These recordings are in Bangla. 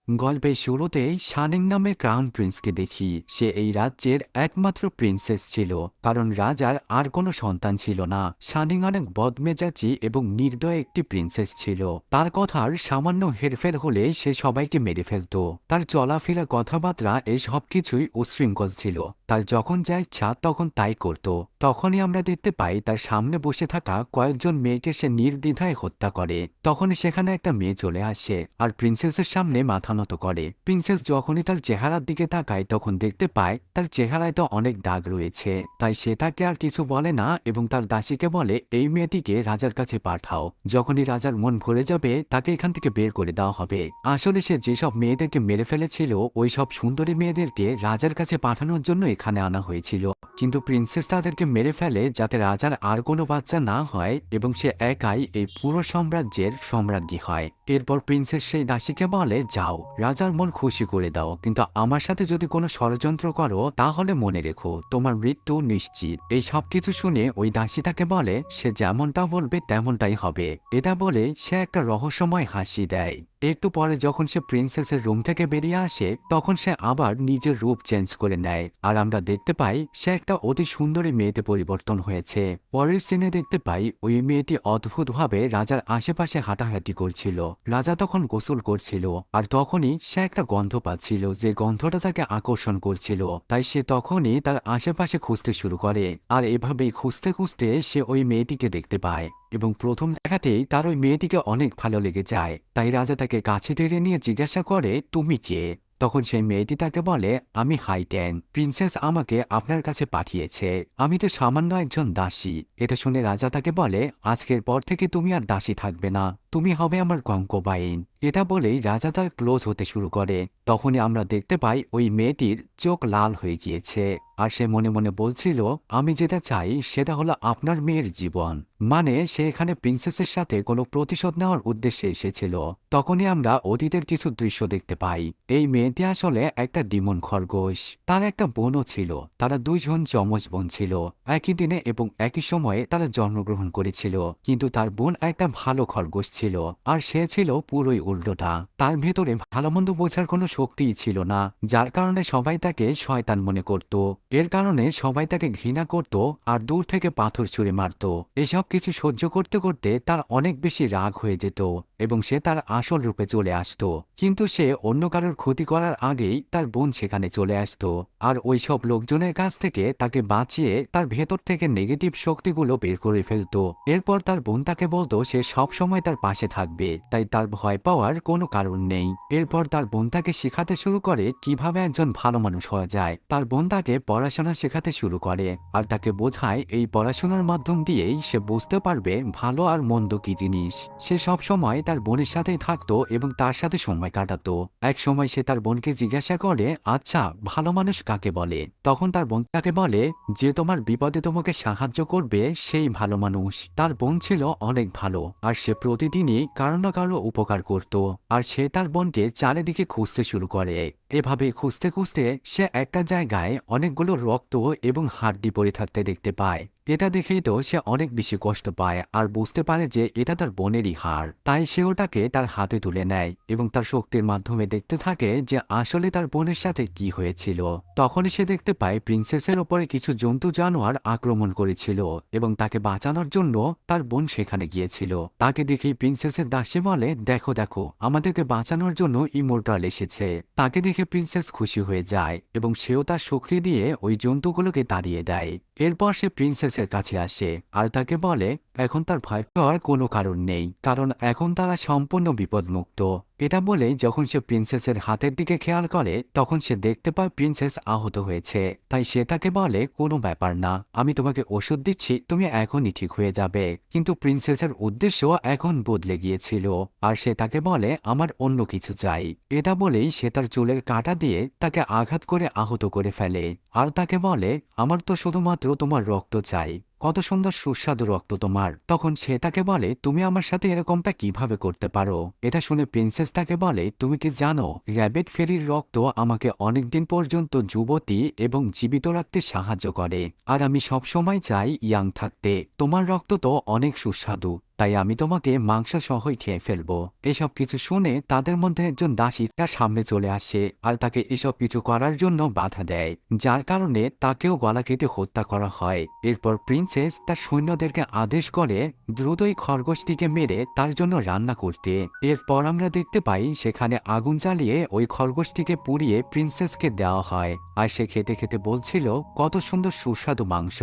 গল্পের শুরুতেই শানিং নামে ক্রাউন প্রিন্সকে দেখি। সে এই রাজ্যের একমাত্র প্রিন্সেস ছিল, কারণ রাজার আর কোনো সন্তান ছিল না। শানিং অনেক বদমেজাজি এবং নির্দয় একটি প্রিন্সেস ছিল। তার কথার সামান্য হেরফের হলে সে সবাইকে মেরে ফেলত। তার চলাফেরা, কথাবার্তা এই সব কিছুই উচ্ছৃঙ্খল ছিল। তার যখন যা ইচ্ছা তখন তাই করত। তখনই আমরা দেখতে পাই তার সামনে বসে থাকা কয়েকজন মেয়েকে সে নির্দ্বিধায় হত্যা করে। তখনই সেখানে একটা মেয়ে চলে আসে আর প্রিন্সেসের সামনে মাথা নত করে। প্রিন্সেস যখনই তার চেহারার দিকে তাকায় তখন দেখতে পায় তার চেহারায় তো অনেক দাগ রয়েছে। তাই সে তাকে আর কিছু বলে না এবং তার দাসীকে বলে এই মেয়েটিকে রাজার কাছে পাঠাও। যখনই রাজার মন ভরে যাবে তাকে এখান থেকে বের করে দেওয়া হবে। আসলে সে যেসব মেয়েদেরকে মেরে ফেলেছিল ওই সব সুন্দরী মেয়েদেরকে রাজার কাছে পাঠানোর জন্য এখানে আনা হয়েছিল। কিন্তু প্রিন্সেস তাদেরকে মেরে ফেলে যাতে রাজার আর কোনো বাচ্চা না হয় এবং সে একাই এই পুরো সাম্রাজ্যের সম্রাজ্ঞী হয়। এরপর প্রিন্সেস সেই দাসীকে বলে, যাও, রাজার মন খুশি করে দাও, কিন্তু আমার সাথে যদি কোনো ষড়যন্ত্র করো তাহলে মনে রেখো তোমার মৃত্যু নিশ্চিত। এই সব কিছু শুনে ওই দাসী তাকে বলে সে যেমনটা বলবে তেমনটাই হবে। এটা বলে সে একটা রহস্যময় হাসি দেয়। একটু পরে যখন সে প্রিন্সেসের রুম থেকে বেরিয়ে আসে তখন সে আবার নিজের রূপ চেঞ্জ করে নেয় আর আমরা দেখতে পাই সে একটা অতি সুন্দরী মেয়েতে পরিবর্তন হয়েছে। পরের সিনে দেখতে পাই ওই মেয়েটি অদ্ভুতভাবে রাজার আশেপাশে হাঁটাহাঁটি করছিল। রাজা তখন গোসল করছিল আর তখনই সে একটা গন্ধ পাচ্ছিল যে গন্ধটা তাকে আকর্ষণ করছিল। তাই সে তখনই তার আশেপাশে খুঁজতে শুরু করে আর এভাবেই খুঁজতে খুঁজতে সে ওই মেয়েটিকে দেখতে পায় এবং প্রথম দেখাতেই তার ওই মেয়েটিকে অনেক ভালো লেগে যায়। তাই রাজা তাকে কাছে টেনে নিয়ে জিজ্ঞাসা করে, তুমি কে? তখন সেই মেয়েটি তাকে বলে, আমি হাইটেন, প্রিন্সেস আমাকে আপনার কাছে পাঠিয়েছে। আমি তো সামান্য একজন দাসী। এটা শুনে রাজা তাকে বলে, আজকের পর থেকে তুমি আর দাসী থাকবে না, তুমি হবে আমার কঙ্কবাইন। এটা বলেই রাজা তার ক্লোজ হতে শুরু করে। তখনই আমরা দেখতে পাই ওই মেয়েটির চোখ লাল হয়ে গিয়েছে আর সে মনে মনে বলছিল, আমি যেটা চাই সেটা হলো আপনার মেয়ের জীবন। মানে সে এখানে প্রিন্সেসের সাথে কোনো প্রতিশোধ নেওয়ার উদ্দেশ্যে এসেছিল। তখনই আমরা অতীতের কিছু দৃশ্য দেখতে পাই। এই মেয়েটি আসলে একটা ডিমন খরগোশ। তার একটা বোনও ছিল। তারা দুইজন যমজ বোন ছিল। একই দিনে এবং একই সময়ে তারা জন্মগ্রহণ করেছিল। কিন্তু তার বোন একটা ভালো খরগোশ ছিল আর সে ছিল পুরোই উল্টোটা। তার ভেতরে ভালো মন্দ বোঝার কোনো শক্তিই ছিল না, যার কারণে সবাই তাকে শয়তান মনে করত। এর কারণে সবাই তাকে ঘৃণা করত আর দূর থেকে পাথর ছুঁড়ে মারত। এসব কিছু সহ্য করতে করতে তার অনেক বেশি রাগ হয়ে যেত এবং সে তার আসল রূপে চলে আসত। কিন্তু সে অন্য কারোর ক্ষতি করার আগেই তার বোন সেখানে চলে আসত আর ওই সব লোকজনের কাছ থেকে তাকে বাঁচিয়ে তার ভেতর থেকে নেগেটিভ শক্তিগুলো বের করে ফেলত। এরপর তার বোন তাকে বলতো সে সব সময় তার পাশে থাকবে, তাই তার ভয় পাওয়ার কোনো কারণ নেই। এরপর তার বোন তাকে শেখাতে শুরু করে কিভাবে একজন ভালো মানুষ হওয়া যায়। তার বোন তাকে পড়াশোনা শেখাতে শুরু করে আর তাকে বোঝায় এই পড়াশোনার মাধ্যম দিয়েই সে বুঝতে পারবে ভালো আর মন্দ কি জিনিস। সে সব সময় তার বোনের সাথেই থাকতো এবং তার সাথে সময় কাটাতো। এক সময় সে তার বোনকে জিজ্ঞাসা করে, আচ্ছা, ভালো মানুষ কাকে বলে? তখন তার বোন তাকে বলে, যে তোমার বিপদে তোমাকে সাহায্য করবে সেই ভালো মানুষ। তার বোন ছিল অনেক ভালো আর সে প্রতিদিনই কারো না কারো উপকার করত আর সে তার বোনকে চারিদিকে খুঁজতে শুরু করে। এভাবে খুঁজতে খুঁজতে সে একটা জায়গায় অনেকগুলো রক্ত এবং হাড্ডি পড়ে থাকতে দেখতে পায়। এটা দেখেই তো সে অনেক বেশি কষ্ট পায় আর বুঝতে পারে যে এটা তার বোনেরই হাড়। তাই সে ওটাকে তার হাতে তুলে নেয় এবং তার শক্তির মাধ্যমে দেখতে থাকে যে আসলে তার বোনের সাথে কি হয়েছিল। তখনই সে দেখতে পায় প্রিন্সেসের ওপরে কিছু জন্তু জানোয়ার আক্রমণ করেছিল এবং তাকে বাঁচানোর জন্য তার বোন সেখানে গিয়েছিল। তাকে দেখেই প্রিন্সেসের দাসী বলে, দেখো দেখো, আমাদেরকে বাঁচানোর জন্য ইমোর্টাল এসেছে। তাকে দেখে প্রিন্সেস খুশি হয়ে যায় এবং সেও তার শক্তি দিয়ে ওই জন্তুগুলোকে তাড়িয়ে দেয়। এরপর সে প্রিন্সেসের কাছে আসে আর তাকে বলে এখন তার ভয় পাওয়ার কোনো কারণ নেই, কারণ এখন তারা সম্পূর্ণ বিপদমুক্ত। এটা বলেই যখন সে প্রিন্সেসের হাতের দিকে খেয়াল করে তখন সে দেখতে পায় প্রিন্সেস আহত হয়েছে। তাই সে তাকে বলে, কোনো ব্যাপার না, আমি তোমাকে ওষুধ দিচ্ছি, তুমি এখনই ঠিক হয়ে যাবে। কিন্তু প্রিন্সেসের উদ্দেশ্য এখন বদলে গিয়েছিল আর সে তাকে বলে, আমার অন্য কিছু চাই। এটা বলেই সে তার চুলের কাঁটা দিয়ে তাকে আঘাত করে আহত করে ফেলে আর তাকে বলে, আমার তো শুধুমাত্র তোমার রক্ত চাই, কত সুন্দর সুস্বাদু রক্ত তোমার। তখন সে তাকে বলে, তুমি আমার সাথে এরকমটা কিভাবে করতে পারো? এটা শুনে প্রিন্সেস তাকে বলে, তুমি কি জানো র্যাবিট ফেরির রক্ত আমাকে অনেকদিন পর্যন্ত যুবতী এবং জীবিত রাখতে সাহায্য করে আর আমি সব সময় চাই ইয়াং থাকতে। তোমার রক্ত তো অনেক সুস্বাদু, তাই আমি তোমাকে মাংস সহই খেয়ে ফেলবো। এসব কিছু শুনে তাদের মধ্যে একজন দাসী তার সামনে চলে আসে আর তাকে এসব কিছু করার জন্য বাধা দেয়, যার কারণে তাকেও গলা কেটে হত্যা করা হয়। এরপর প্রিন্সেস তার সৈন্যদেরকে আদেশ করে দ্রুতই খরগোশটিকে মেরে তার জন্য রান্না করতে। এরপর আমরা দেখতে পাই সেখানে আগুন জ্বালিয়ে ওই খরগোশটিকে পুড়িয়ে প্রিন্সেসকে দেওয়া হয়, আর সে খেতে খেতে বলছিল কত সুন্দর সুস্বাদু মাংস,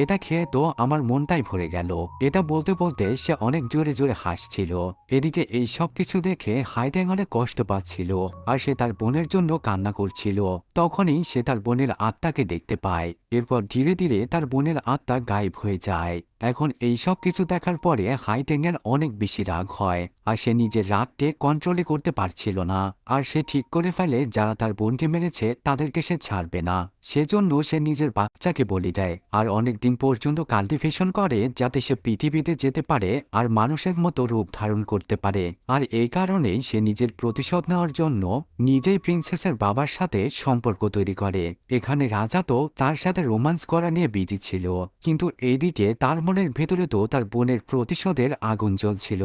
এটা খেয়ে তো আমার মনটাই ভরে গেল। এটা বলতে বলতে সে অনেক জোরে জোরে হাসছিল। এদিকে এই সব কিছু দেখে হাইড্যাং অনেক কষ্ট পাচ্ছিল আর সে তার বোনের জন্য কান্না করছিল। তখনই সে তার বোনের আত্মাকে দেখতে পায়। এরপর ধীরে ধীরে তার বোনের আত্মা গায়েব হয়ে যায়। এখন এই সব কিছু দেখার পরে হাইটেংয়ের অনেক বেশি রাগ হয় আর সে নিজের রাগকে কন্ট্রোলে করতে পারছিল না। আর সে ঠিক করে ফেলে যারা তার বোনকে মেরেছে তাদেরকে সে ছাড়বে না। সেজন্য সে নিজের বাচ্চাকে বলি দেয় আর অনেক দিন পর্যন্ত কাল্টিভেশন করে যাতে সে পৃথিবীতে যেতে পারে আর মানুষের মতো রূপ ধারণ করতে পারে। আর এই কারণেই সে নিজের প্রতিশোধ নেওয়ার জন্য নিজেই প্রিন্সেসের বাবার সাথে সম্পর্ক তৈরি করে। এখানে রাজা তো তার সাথে রোমান্স করা নিয়ে বিজি ছিল, কিন্তু এইদিকে তার মনের ভেতরে তো তার বোনের প্রতিশোধের আগুন জ্বলছিল।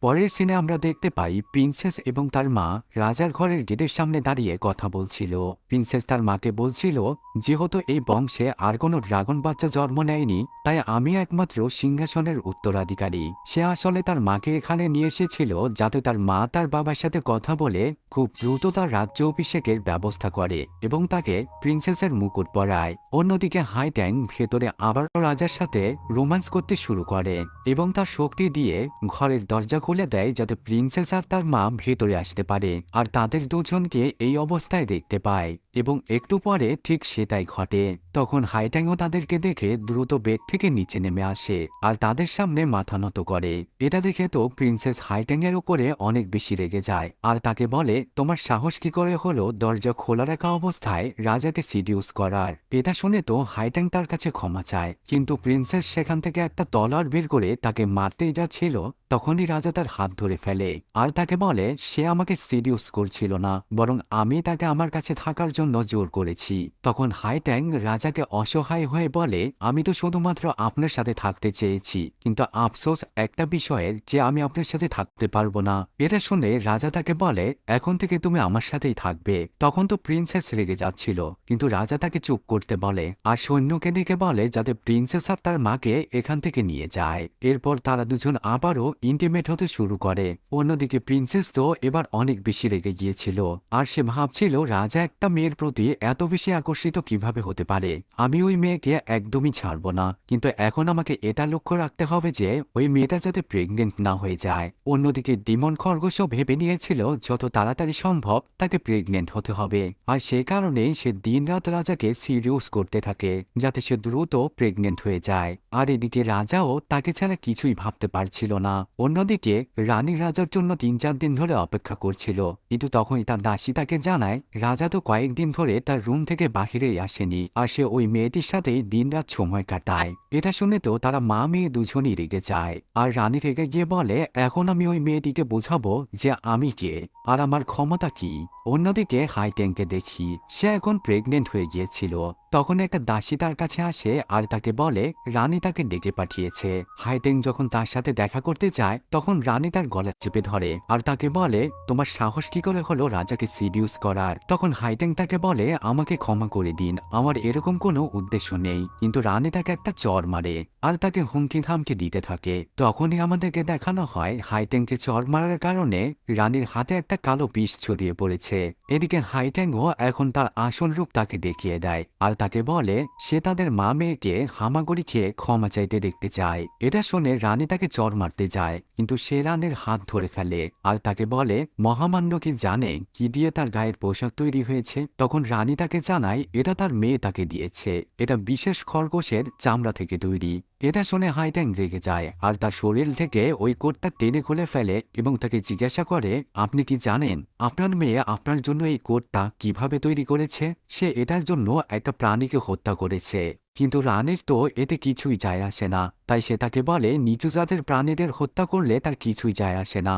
পরের সিনে আমরা দেখতে পাই প্রিন্সেস এবং তার মা রাজার ঘরের গেটের সামনে দাঁড়িয়ে কথা বলছিল। প্রিন্সেস তার মাকে বলছিল, যেহেতু এই বংশে আর কোনো ড্রাগন বাচ্চা জন্ম নেয়নি, তাই আমি একমাত্র সিংহাসনের উত্তরাধিকারী। সে আসলে তার মাকে এখানে নিয়ে এসেছিল যাতে তার মা তার বাবার সাথে কথা বলে খুব দ্রুত তার রাজ্য অভিষেকের ব্যবস্থা করে এবং তাকে প্রিন্সেসের মুকুট পরায়। অন্যদিকে হাইট্যাং ভেতরে আবার রাজার সাথে রোম্যান্স করতে শুরু করে এবং তার শক্তি দিয়ে ঘরের দরজা খুলে দেয় যাতে প্রিন্সেস আর তার মা ভেতরে আসতে পারে, আর তাদের দুজনকে এই অবস্থায় দেখতে পায় এবং একটু পরে ঠিক সেটাই ঘটে। তখন হাইট্যাংও তাদেরকে দেখে দ্রুত বেড থেকে নিচে নেমে আসে আর তাদের সামনে মাথা নত করে। এটা দেখে তো প্রিন্সেস হাইট্যাংয়ের উপরে অনেক বেশি রেগে যায় আর তাকে বলে, তোমার সাহস কি করে হলো দরজা খোলা রাখা অবস্থায় রাজাকে সিডিউস করার। এটা শুনে তো হাইট্যাং তার কাছে ক্ষমা চায়, কিন্তু প্রিন্সেস সেখান থেকে একটা তলোয়ার বের করে তাকে মারতেই যাচ্ছিল। তখনই রাজা তার হাত ধরে ফেলে আর তাকে বলে সে আমাকে সিডিউস করছিল না, বরং আমি তাকে আমার কাছে থাকার জন্য জোর করেছি। তখন হাইট্যাং রাজাকে অসহায় হয়ে বলে, আমি তো শুধুমাত্র আপনার সাথে থাকতে চেয়েছি, কিন্তু আফসোস একটা বিষয়ের যে আমি আপনার সাথে থাকতে পারবো না। এটা শুনে রাজা তাকে বলে, এখন থেকে তুমি আমার সাথেই থাকবে। তখন তো প্রিন্সেস রেগে যাচ্ছিল, কিন্তু রাজা তাকে চুপ করতে বলে আর সৈন্যকে ডেকে বলে যাতে প্রিন্সেস আর তার মাকে এখান থেকে নিয়ে যায়। এরপর তারা দুজন আবারও ইন্টিমেট হতে শুরু করে। অন্যদিকে প্রিন্সেস তো এবার অনেক বেশি রেগে গিয়েছিল আর সে ভাবছিল রাজা একটা মেয়ের প্রতি এত বেশি আকর্ষিত কিভাবে হতে পারে। আমি ওই মেয়েকে একদমই ছাড়ব না, কিন্তু এখন আমাকে এটা লক্ষ্য রাখতে হবে যে ওই মেয়েটা যাতে প্রেগনেন্ট না হয়ে যায়। অন্যদিকে ডিমন খরগোশও ভেবে নিয়েছিল যত তাড়াতাড়ি সম্ভব তাকে প্রেগনেন্ট হতে হবে, আর সে কারণেই সে দিনরাত রাজাকে সিরিয়াস করতে থাকে যাতে সে দ্রুত প্রেগনেন্ট হয়ে যায়। আর এদিকে রাজাও তাকে ছাড়া কিছুই ভাবতে পারছিল না। অন্যদিকে রানী রাজার জন্য 3-4 দিন ধরে অপেক্ষা করছিল, কিন্তু তখনই তার দাসী তাকে জানায় রাজা তো কয়েকদিন ধরে তার রুম থেকে বাহিরেই আসেনি আর সে ওই মেয়েটির সাথেই দিনরাত সময় কাটায়। এটা শুনে তো তারা মা মেয়ে দুজনই রেগে যায় আর রানী রেগে গিয়ে বলে, এখন আমি ওই মেয়েটিকে বোঝাবো যে আমি কে আর আমার ক্ষমতা কি। অন্যদিকে হাইট্যাংকে দেখি সে এখন প্রেগনেন্ট হয়ে গিয়েছিল। তখন একটা দাসী তার কাছে আসে আর তাকে বলে রানী তাকে ডেকে পাঠিয়েছে। হাইট্যাং যখন তার সাথে দেখা করতে চায় তখন রানী তার গলা চেপে ধরে আর তাকে বলে, তোমার সাহস কি করে হলো রাজাকে সিডিউস করার। তখন হাইট্যাং তাকে বলে, আমাকে ক্ষমা করে দিন, আমার এরকম কোনো উদ্দেশ্য নেই। কিন্তু রানী তাকে একটা চর মারে আর তাকে হুমকি ধামকি দিতে থাকে। তখনই আমাদেরকে দেখানো হয় হাইট্যাংকে চর মারার কারণে রানীর হাতে একটা কালো বিষ ছড়িয়ে পড়েছে। এদিকে হাইট্যাংও এখন তার আসল রূপ তাকে দেখিয়ে দেয় আর তাকে বলে সে তাদের মা মেয়েকে হামাগুড়ি খেয়ে ক্ষমা চাইতে দেখতে চায়। এটা শুনে রানী তাকে চর মারতে যায়, কিন্তু সে রানীর হাত ধরে ফেলে আর তাকে বলে মহামান্য কি জানে কি দিয়ে তার গায়ের পোশাক তৈরি হয়েছে। তখন রানী তাকে জানায় এটা তার মেয়ে তাকে দিয়েছে, এটা বিশেষ খরগোশের চামড়া থেকে তৈরি। এটা শুনে হাইট্যাং রেগে যায় আর তার শরীর থেকে ওই কোটটা টেনে খুলে ফেলে এবং তাকে জিজ্ঞাসা করে, আপনি কি জানেন আপনার মেয়ে আপনার জন্য এই কোটটা কিভাবে তৈরি করেছে? সে এটার জন্য একটা প্রাণীকে হত্যা করেছে। কিন্তু রানীর তো এতে কিছুই যায় আসে না, তাই সে তাকে বলে নিচু জাতের প্রাণীদের হত্যা করলে তার কিছুই যায় আসে না,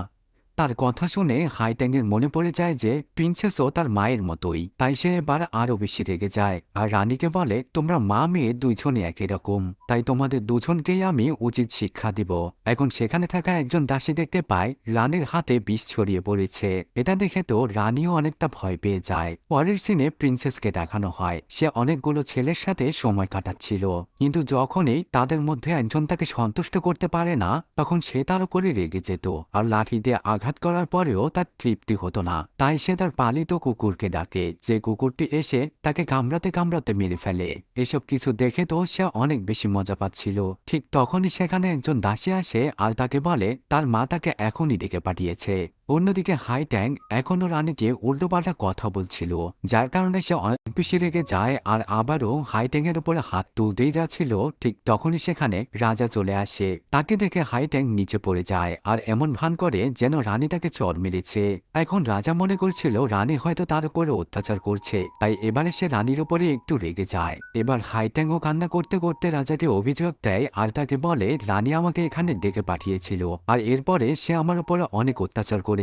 তার কথা শুনে হাইট্যাংয়ের মনে পড়ে যায় যে প্রিন্সেসও তার মায়ের মতোই, তাই সে এবার আরও বেশি রেগে যায় আর রানীকে বলে, তোমরা মা মেয়ে দুইজনই একই রকম, তাই তোমাদের দুজনকেই আমি উচিত শিক্ষা দিব। এখন সেখানে থাকা একজন দাসী দেখতে পায় রানীর হাতে বিষ ছড়িয়ে পড়েছে। এটা দেখে তো রানীও অনেকটা ভয় পেয়ে যায়। পরের সিনে প্রিন্সেসকে দেখানো হয় সে অনেকগুলো ছেলের সাথে সময় কাটাচ্ছিল, কিন্তু যখনই তাদের মধ্যে একজন তাকে সন্তুষ্ট করতে পারে না তখন সে তার উপরে রেগে যেত আর লাঠি দিয়ে আঘাত করার পরেও তার তৃপ্তি হতো না। তাই সে তার পালিত কুকুরকে ডাকে, যে কুকুরটি এসে তাকে কামড়াতে কামড়াতে মেরে ফেলে। এসব কিছু দেখে তো সে অনেক বেশি মজা পাচ্ছিল। ঠিক তখনই সেখানে একজন দাসী আসে আর তাকে বলে তার মা তাকে এখনই ডেকে পাঠিয়েছে। অন্যদিকে হাইট্যাং এখনও রানীকে উল্টোপাল্টা কথা বলছিল, যার কারণে সে অনেক বেশি রেগে যায় আর আবারও হাইট্যাংয়ের উপরে হাত তুলতেই যাচ্ছিল। ঠিক তখনই সেখানে রাজা চলে আসে। তাকে দেখে হাইট্যাং নিচে পড়ে যায় আর এমন ভান করে যেন রানী তাকে চর মেরেছে। এখন রাজা মনে করছিল রানী হয়তো তার উপরে অত্যাচার করছে, তাই এবারে সে রানীর উপরে একটু রেগে যায়। এবার হাইট্যাংও কান্না করতে করতে রাজাকে অভিযোগ দেয় আর তাকে বলে রানী আমাকে এখানে ডেকে পাঠিয়েছিল আর এরপরে সে আমার উপরে অনেক অত্যাচার করেছে।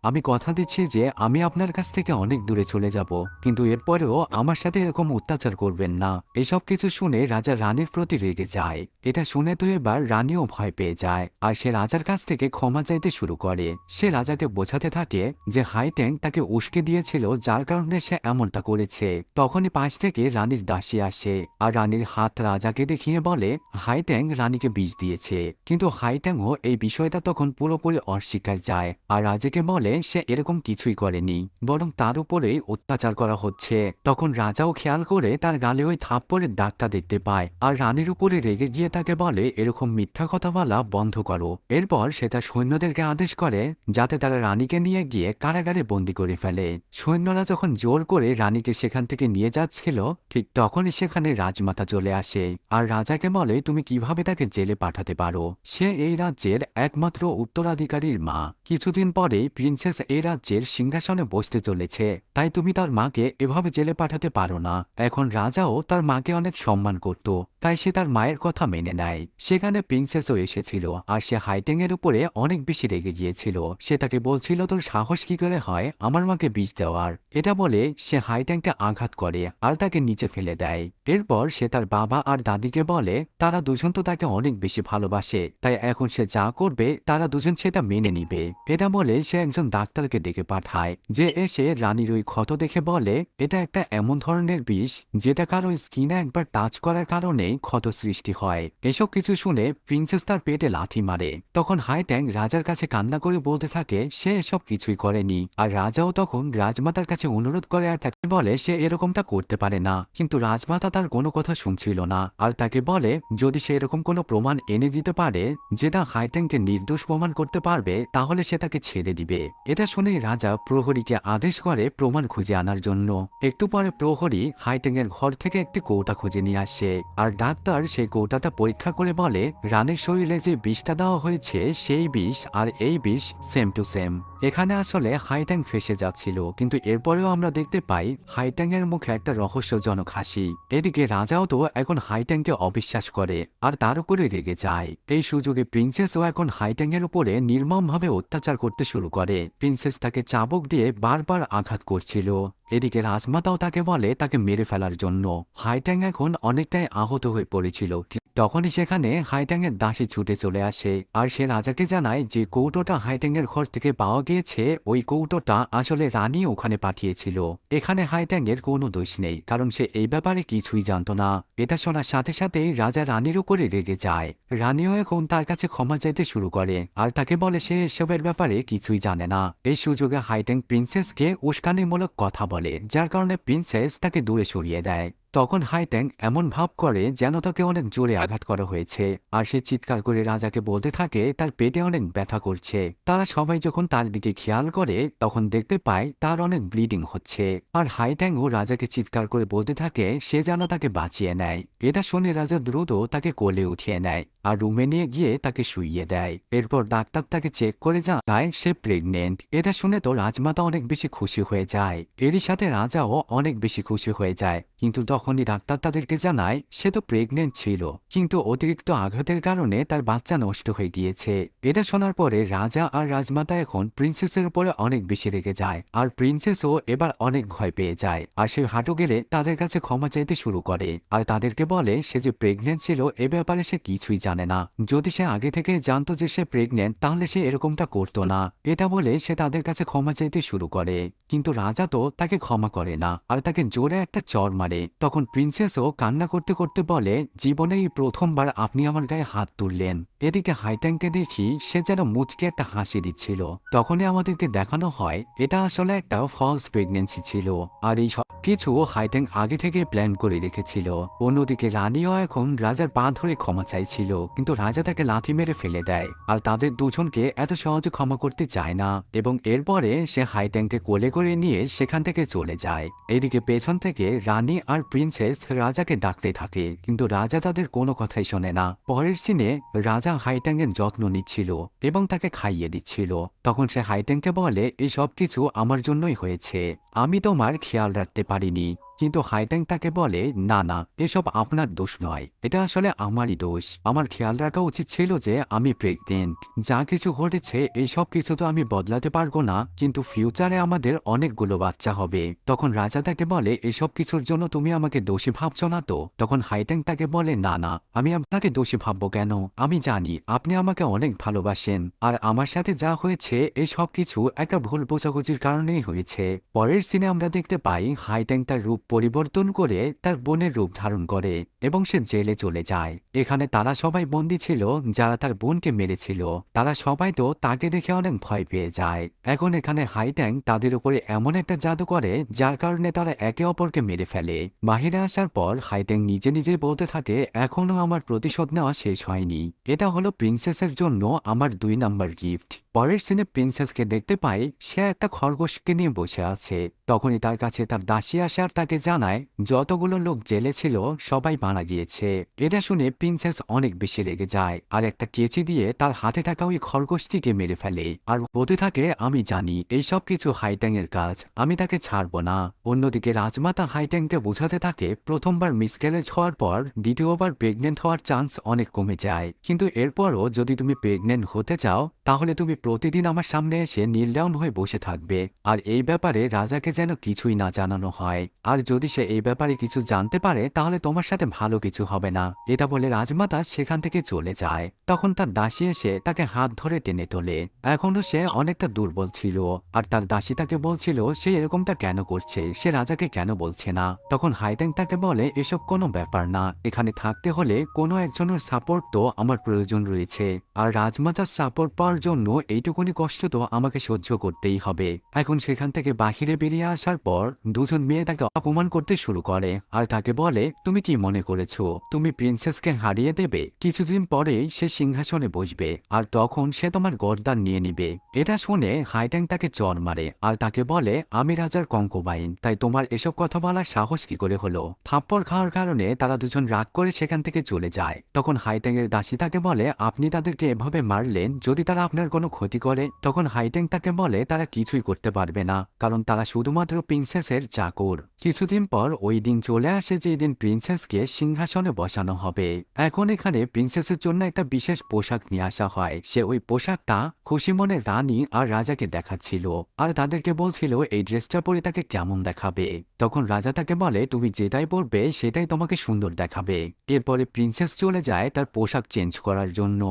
আমি কথা দিচ্ছি যে আমি আপনার কাছ থেকে অনেক দূরে চলে যাব, কিন্তু এরপরেও আমার সাথে এরকম অত্যাচার করবেন না। এসব কিছু শুনে রাজা রানীর প্রতি রেগে যায়। এটা শুনে তো এবার রানীও ভয় পেয়ে যায় আর সে রাজার কাছ থেকে ক্ষমা চাইতে শুরু করে। সে রাজাকে বোঝাতে থাকে যে হাইট্যাং তাকে উস্কে দিয়েছিল, যার কারণে সে এমনটা করেছে। তখনই পাশ থেকে রানীর দাসী আসে আর রানীর হাত রাজাকে দেখিয়ে বলে হাইট্যাং রানীকে বিষ দিয়েছে, কিন্তু হাইট্যাংও এই বিষয়টা তখন পুরোপুরি অস্বীকার যায় আর রাজাকে বলে সে এরকম কিছুই করেনি, বরং তার উপরেই অত্যাচার করা হচ্ছে। তখন রাজাও খেয়াল করে তার গালে ওই থাপ্পড়ের দাগটা দেখতে পায় আর রানীর উপরে রেগে গিয়ে তাকে বলে এরকম মিথ্যা কথা বলা বন্ধ করো। এরপর সে তার সৈন্যদেরকে আদেশ করে যাতে তারা রানীকে নিয়ে গিয়ে কারাগারে বন্দী করে ফেলে। সৈন্যরা যখন জোর করে রানীকে সেখান থেকে নিয়ে যাচ্ছিল ঠিক তখনই সেখানে রাজমাতা চলে আসে আর রাজাকে বলে তুমি কিভাবে তাকে জেলে পাঠাতে পারো, সে এই রাজ্যের একমাত্র উত্তরাধিকারীর মা। কিছুদিন পরে প্রিন্সেস এই রাজ্যের সিংহাসনে বসতে চলেছে, তাই তুমি তার মাকে এভাবে জেলে পাঠাতে পারো না। এখন রাজাও তার মাকে অনেক সম্মান করত, তাই সে তার মায়ের কথা মেনে নেয়। সেখানে প্রিন্সেসও এসেছিল আর সে হাইট্যাং এর উপরে অনেক বেশি রেগে গিয়েছিল। সে তাকে বলছিল তোর সাহস কি করে হয় আমার মাকে বিষ দেওয়ার। এটা বলে সে হাইট্যাংকে আঘাত করে আর তাকে নিচে ফেলে দেয়। এরপর সে তার বাবা আর দাদিকে বলে তারা দুজন তো তাকে অনেক বেশি ভালোবাসে, তাই এখন সে যা করবে তারা দুজন সেটা মেনে নিবে। এটা বলে সে একজন ডাক্তারকে ডেকে পাঠায়, যে এসে রানীর ওই ক্ষত দেখে বলে এটা একটা এমন ধরনের বিষ যেটা কারো স্কিনে একবার টাচ করার কারণে ক্ষত সৃষ্টি হয়। এসব কিছু শুনে প্রিন্সেস তার পেটে লাথি মারে। তখন হাইট্যাং রাজার কাছে কান্না করে বলতে থাকে সে এসব কিছুই করেনি আর রাজাও তখন রাজমাতার কাছে অনুরোধ করে আর তাকে বলে সে এরকমটা করতে পারে না, কিন্তু রাজমাতা তার কোনো কথা শুনছিল না আর তাকে বলে যদি সে এরকম কোনো প্রমাণ এনে দিতে পারে যেটা হাইট্যাংকে নির্দোষ প্রমাণ করতে পারবে তাহলে সে তাকে ছেড়ে দিবে। এটা শুনেই রাজা প্রহরীকে আদেশ করে প্রমাণ খুঁজে আনার জন্য। একটু পরে প্রহরী হাইট্যাং এর ঘর থেকে একটি কৌটা খুঁজে নিয়ে আসে আর ডাক্তার সেই কৌটাটা পরীক্ষা করে বলে রানীর শরীরে যে বিষটা দেওয়া হয়েছে সেই বিষ আর এই বিষ সেম টু সেম। এখানে আসলে হাইট্যাং ফেসে যাচ্ছিল, কিন্তু এরপরেও আমরা দেখতে পাই হাইট্যাং এর মুখে একটা রহস্যজনক হাসি। এদিকে রাজাও তো এখন হাইট্যাংকে অবিশ্বাস করে আর তার উপরে রেগে যায়। এই সুযোগে প্রিন্সেসও এখন হাইট্যাং এর উপরে নির্মমভাবে অত্যাচার করতে শুরু করে। প্রিন্সেস তাকে চাবুক দিয়ে বারবার আঘাত করছিল। এদিকে রাজমাতাও তাকে বলে তাকে মেরে ফেলার জন্য। হাইট্যাং এখন অনেকটাই আহত হয়ে পড়েছিল। তখনই সেখানে হাইট্যাং এর দাসী ছুটে চলে আসে আর সে রাজাকে জানায় যে কৌটোটা হাইট্যাং এর ঘর থেকে পাওয়া গিয়েছে ওই কৌটোটা আসলে রানী ওখানে পাঠিয়েছিল। এখানে হাইট্যাং এর কোনো দোষ নেই, কারণ সে এই ব্যাপারে কিছুই জানত না। এটা শোনার সাথে সাথেই রাজা রানীর উপরে রেগে যায়। রানীও এখন তার কাছে ক্ষমা চাইতে শুরু করে আর তাকে বলে সে এসবের ব্যাপারে কিছুই জানে না। এই সুযোগে হাইট্যাং প্রিন্সেসকে উস্কানিমূলক কথা বলে, যার কারণে প্রিন্সেস তাকে দূরে সরিয়ে দেয়। তখন হাইট্যাং এমন ভাব করে যেন তাকে অনেক জোরে আঘাত করা হয়েছে আর সে চিৎকার করে রাজাকে বলতে থাকে তার পেটে অনেক ব্যথা করছে। তারা সবাই যখন তার দিকে খেয়াল করে তখন দেখতে পায় তার অনেক ব্লিডিং হচ্ছে আর হাইট্যাংও রাজাকে চিৎকার করে বলতে থাকে সে যেন তাকে বাঁচিয়ে নেয়। এটা শুনে রাজা দ্রুত তাকে কোলে উঠিয়ে নেয় আর রুমে নিয়ে গিয়ে তাকে শুইয়ে দেয়। এরপর ডাক্তার তাকে চেক করে জানায় সে প্রেগনেন্ট। এটা শুনে তো রাজমাতা অনেক বেশি খুশি হয়ে যায়। এরই সাথে রাজাও অনেক বেশি খুশি হয়ে যায়, কিন্তু তখনই ডাক্তার তাদেরকে জানায় সে তো প্রেগনেন্ট ছিল, কিন্তু অতিরিক্ত আঘাতের কারণে তার বাচ্চা নষ্ট হয়ে গিয়েছে। এটা শোনার পরে রাজা আর রাজমাতা এখন প্রিন্সেসের উপরে অনেক বেশি রেগে যায়, আর প্রিন্সেসও এবার অনেক ভয় পেয়ে যায়, আর সে হাঁটু গেলে তাদের কাছে ক্ষমা চাইতে শুরু করে, আর তাদেরকে বলে সে যে প্রেগনেন্ট ছিল এ ব্যাপারে সে কিছুই জানে না। যদি সে আগে থেকে জানতো যে সে প্রেগনেন্ট তাহলে সে এরকমটা করতো না। এটা বলে সে তাদের কাছে ক্ষমা চাইতে শুরু করে, কিন্তু রাজা তো তাকে ক্ষমা করে না আর তাকে জোরে একটা চড় মারে। তখন প্রিন্সেসও কান্না করতে করতে বলে, জীবনেই প্রথমবার আপনি আমার গায়ে হাত তুললেন। এদিকে হাইট্যাংকে দেখি সে যেন মুচকে একটা হাসি দিচ্ছিল। তখনই আমাদেরকে দেখানো হয় এটা আসলে একটা ফলস প্রেগনেন্সি ছিল, আর এই সব কিছু হাইট্যাং আগে থেকে প্ল্যান করে রেখেছিল। অন্যদিকে রানীও এখন রাজার পা ধরে ক্ষমা চাইছিল, কিন্তু রাজা তাকে লাথি মেরে ফেলে দেয়, আর তাদের দুজনকে এত সহজে ক্ষমা করতে চায় না, এবং এরপরে সে হাইট্যাংকে কোলে করে নিয়ে সেখান থেকে চলে যায়। এদিকে পেছন থেকে রানী আর প্রিন্সেস রাজাকে ডাকতে থাকে, কিন্তু রাজা তাদের কোনো কথাই শোনে না। পরের সিনে রাজা হাইট্যাংয়ের যত্ন নিচ্ছিল এবং তাকে খাইয়ে দিচ্ছিল। তখন সে হাইট্যাংকে বলে, এই সব কিছু আমার জন্যই হয়েছে, আমি তোমার খেয়াল রাখতে পারিনি। কিন্তু হাইট্যাং তাকে বলে, না না, এসব আপনার দোষ নয়, এটা আসলে আমারই দোষ। আমার খেয়াল রাখা উচিত ছিল যে আমি প্রেগনেন্ট। যা কিছু ঘটেছে এই সব কিছু তো আমি বদলাতে পারবো না, কিন্তু ফিউচারে আমাদের অনেকগুলো বাচ্চা হবে। তখন রাজা তাকে বলে, এসব কিছুর জন্য তুমি আমাকে দোষী ভাবছো না তো? তখন হাইট্যাং তাকে বলে, না না, আমি আপনাকে দোষী ভাববো কেন? আমি জানি আপনি আমাকে অনেক ভালোবাসেন, আর আমার সাথে যা হয়েছে এই সব কিছু একটা ভুল বোঝাবুঝির কারণেই হয়েছে। পরের সিনে আমরা দেখতে পাই হাইট্যাং তার রূপ পরিবর্তন করে তার বোনের রূপ ধারণ করে এবং সে জেলে চলে যায়। এখানে তারা সবাই বন্দী ছিল যারা তার বোনকে মেরেছিল। তারা সবাই তো তাকে দেখে অনেক ভয় পেয়ে যায়। এখন এখানে হাইট্যাং তাদের উপরে এমন একটা জাদু করে যার কারণে তারা একে অপরকে মেরে ফেলে। বাহিরে আসার পর হাইট্যাং নিজে নিজে বলতে থাকে, এখনো আমার প্রতিশোধ নেওয়া শেষ হয়নি। এটা হলো প্রিন্সেসের জন্য আমার 2 নাম্বার গিফট। পরের সিনে প্রিন্সেসকে দেখতে পাই সে একটা খরগোশকে নিয়ে বসে আছে। তখনই তার কাছে তার দাসী আসে আর তাকে জানায় যতগুলো লোক জেলে ছিল সবাই মারা গিয়েছে। এটা শুনে প্রিন্সেস অনেক বেশি রেগে যায় আর একটা কেচি দিয়ে তার হাতে থাকা ওই খরগোশটিকে মেরে ফেলে, আর বলতে থাকে, আমি জানি এই সব কিছু হাইট্যাং এর কাজ, আমি তাকে ছাড়ব না। অন্যদিকে রাজমাতা হাইট্যাংকে বোঝাতে থাকে প্রথমবার মিসক্যারেজ হওয়ার পর দ্বিতীয়বার প্রেগনেন্ট হওয়ার চান্স অনেক কমে যায়, কিন্তু এরপরও যদি তুমি প্রেগনেন্ট হতে চাও তাহলে তুমি প্রতিদিন আমার সামনে এসে নীল ডাউন হয়ে বসে থাকবে, আর এই ব্যাপারে রাজাকে যেন কিছুই না জানানো হয়। আর যদি সে এই ব্যাপারে কিছু জানতে পারে তাহলে তোমার সাথে ভালো কিছু হবে না। এটা বলে রাজমাতা সেখান থেকে চলে যায়। তখন তার দাসী এসে তাকে হাত ধরে টেনে তোলে। এখনো সে অনেকটা দুর্বল ছিল, আর তার দাসী তাকে বলছিল সে এরকমটা কেন করছে, সে রাজাকে কেন বলছে না। তখন হাইট্যাং তাকে বলে, এসব কোনো ব্যাপার না, এখানে থাকতে হলে কোনো একজনের সাপোর্ট তো আমার প্রয়োজন রয়েছে, আর রাজমাতার সাপোর্ট পাওয়ার জন্য এইটুকুনি কষ্ট তো আমাকে সহ্য করতেই হবে। এখন সেখান থেকে বাহিরে বেরিয়ে আসার পর দুজন মেয়ে তাকে অপমান করতে শুরু করে আর তাকে বলে, তুমি কি মনে করেছো তুমি প্রিন্সেসকে হারিয়ে দেবে? কিছুদিন পরেই সে সিংহাসনে বসবে আর তখন সে তোমার গর্দান নিয়ে নিবে। এটা শুনে হাইট্যাং তাকে চড় মারে আর তাকে বলে, আমি রাজার কঙ্কবাইন, তাই তোমার এসব কথা বলার সাহস কি করে হলো? থাপ্পড় খাওয়ার কারণে তারা দুজন রাগ করে সেখান থেকে চলে যায়। তখন হাইট্যাং এর দাসী তাকে বলে, আপনি তাদেরকে এভাবে মারলেন, যদি তারা আপনার কোনো ক্ষতি করে? তখন হাইট্যাং তাকে বলে, তারা কিছুই করতে পারবে না, কারণ তারা শুধুমাত্র প্রিন্সেসের চাকর। কিছুদিন পর ওই দিন চলে আসে যে দিন প্রিন্সেসকে সিংহাসনে বসানো হবে। এখন এখানে প্রিন্সেসের জন্য একটা বিশেষ পোশাক নিয়ে আসা হয়। সে ওই পোশাকটা খুশি মনে রানী আর রাজাকে দেখাচ্ছিল আর তাদেরকে বলছিল এই ড্রেসটা পরে তাকে কেমন দেখাবে। তখন রাজা তাকে বলে, তুমি যেটাই পরবে সেটাই তোমাকে সুন্দর দেখাবে। এরপরে প্রিন্সেস চলে যায় তার পোশাক চেঞ্জ করার জন্য।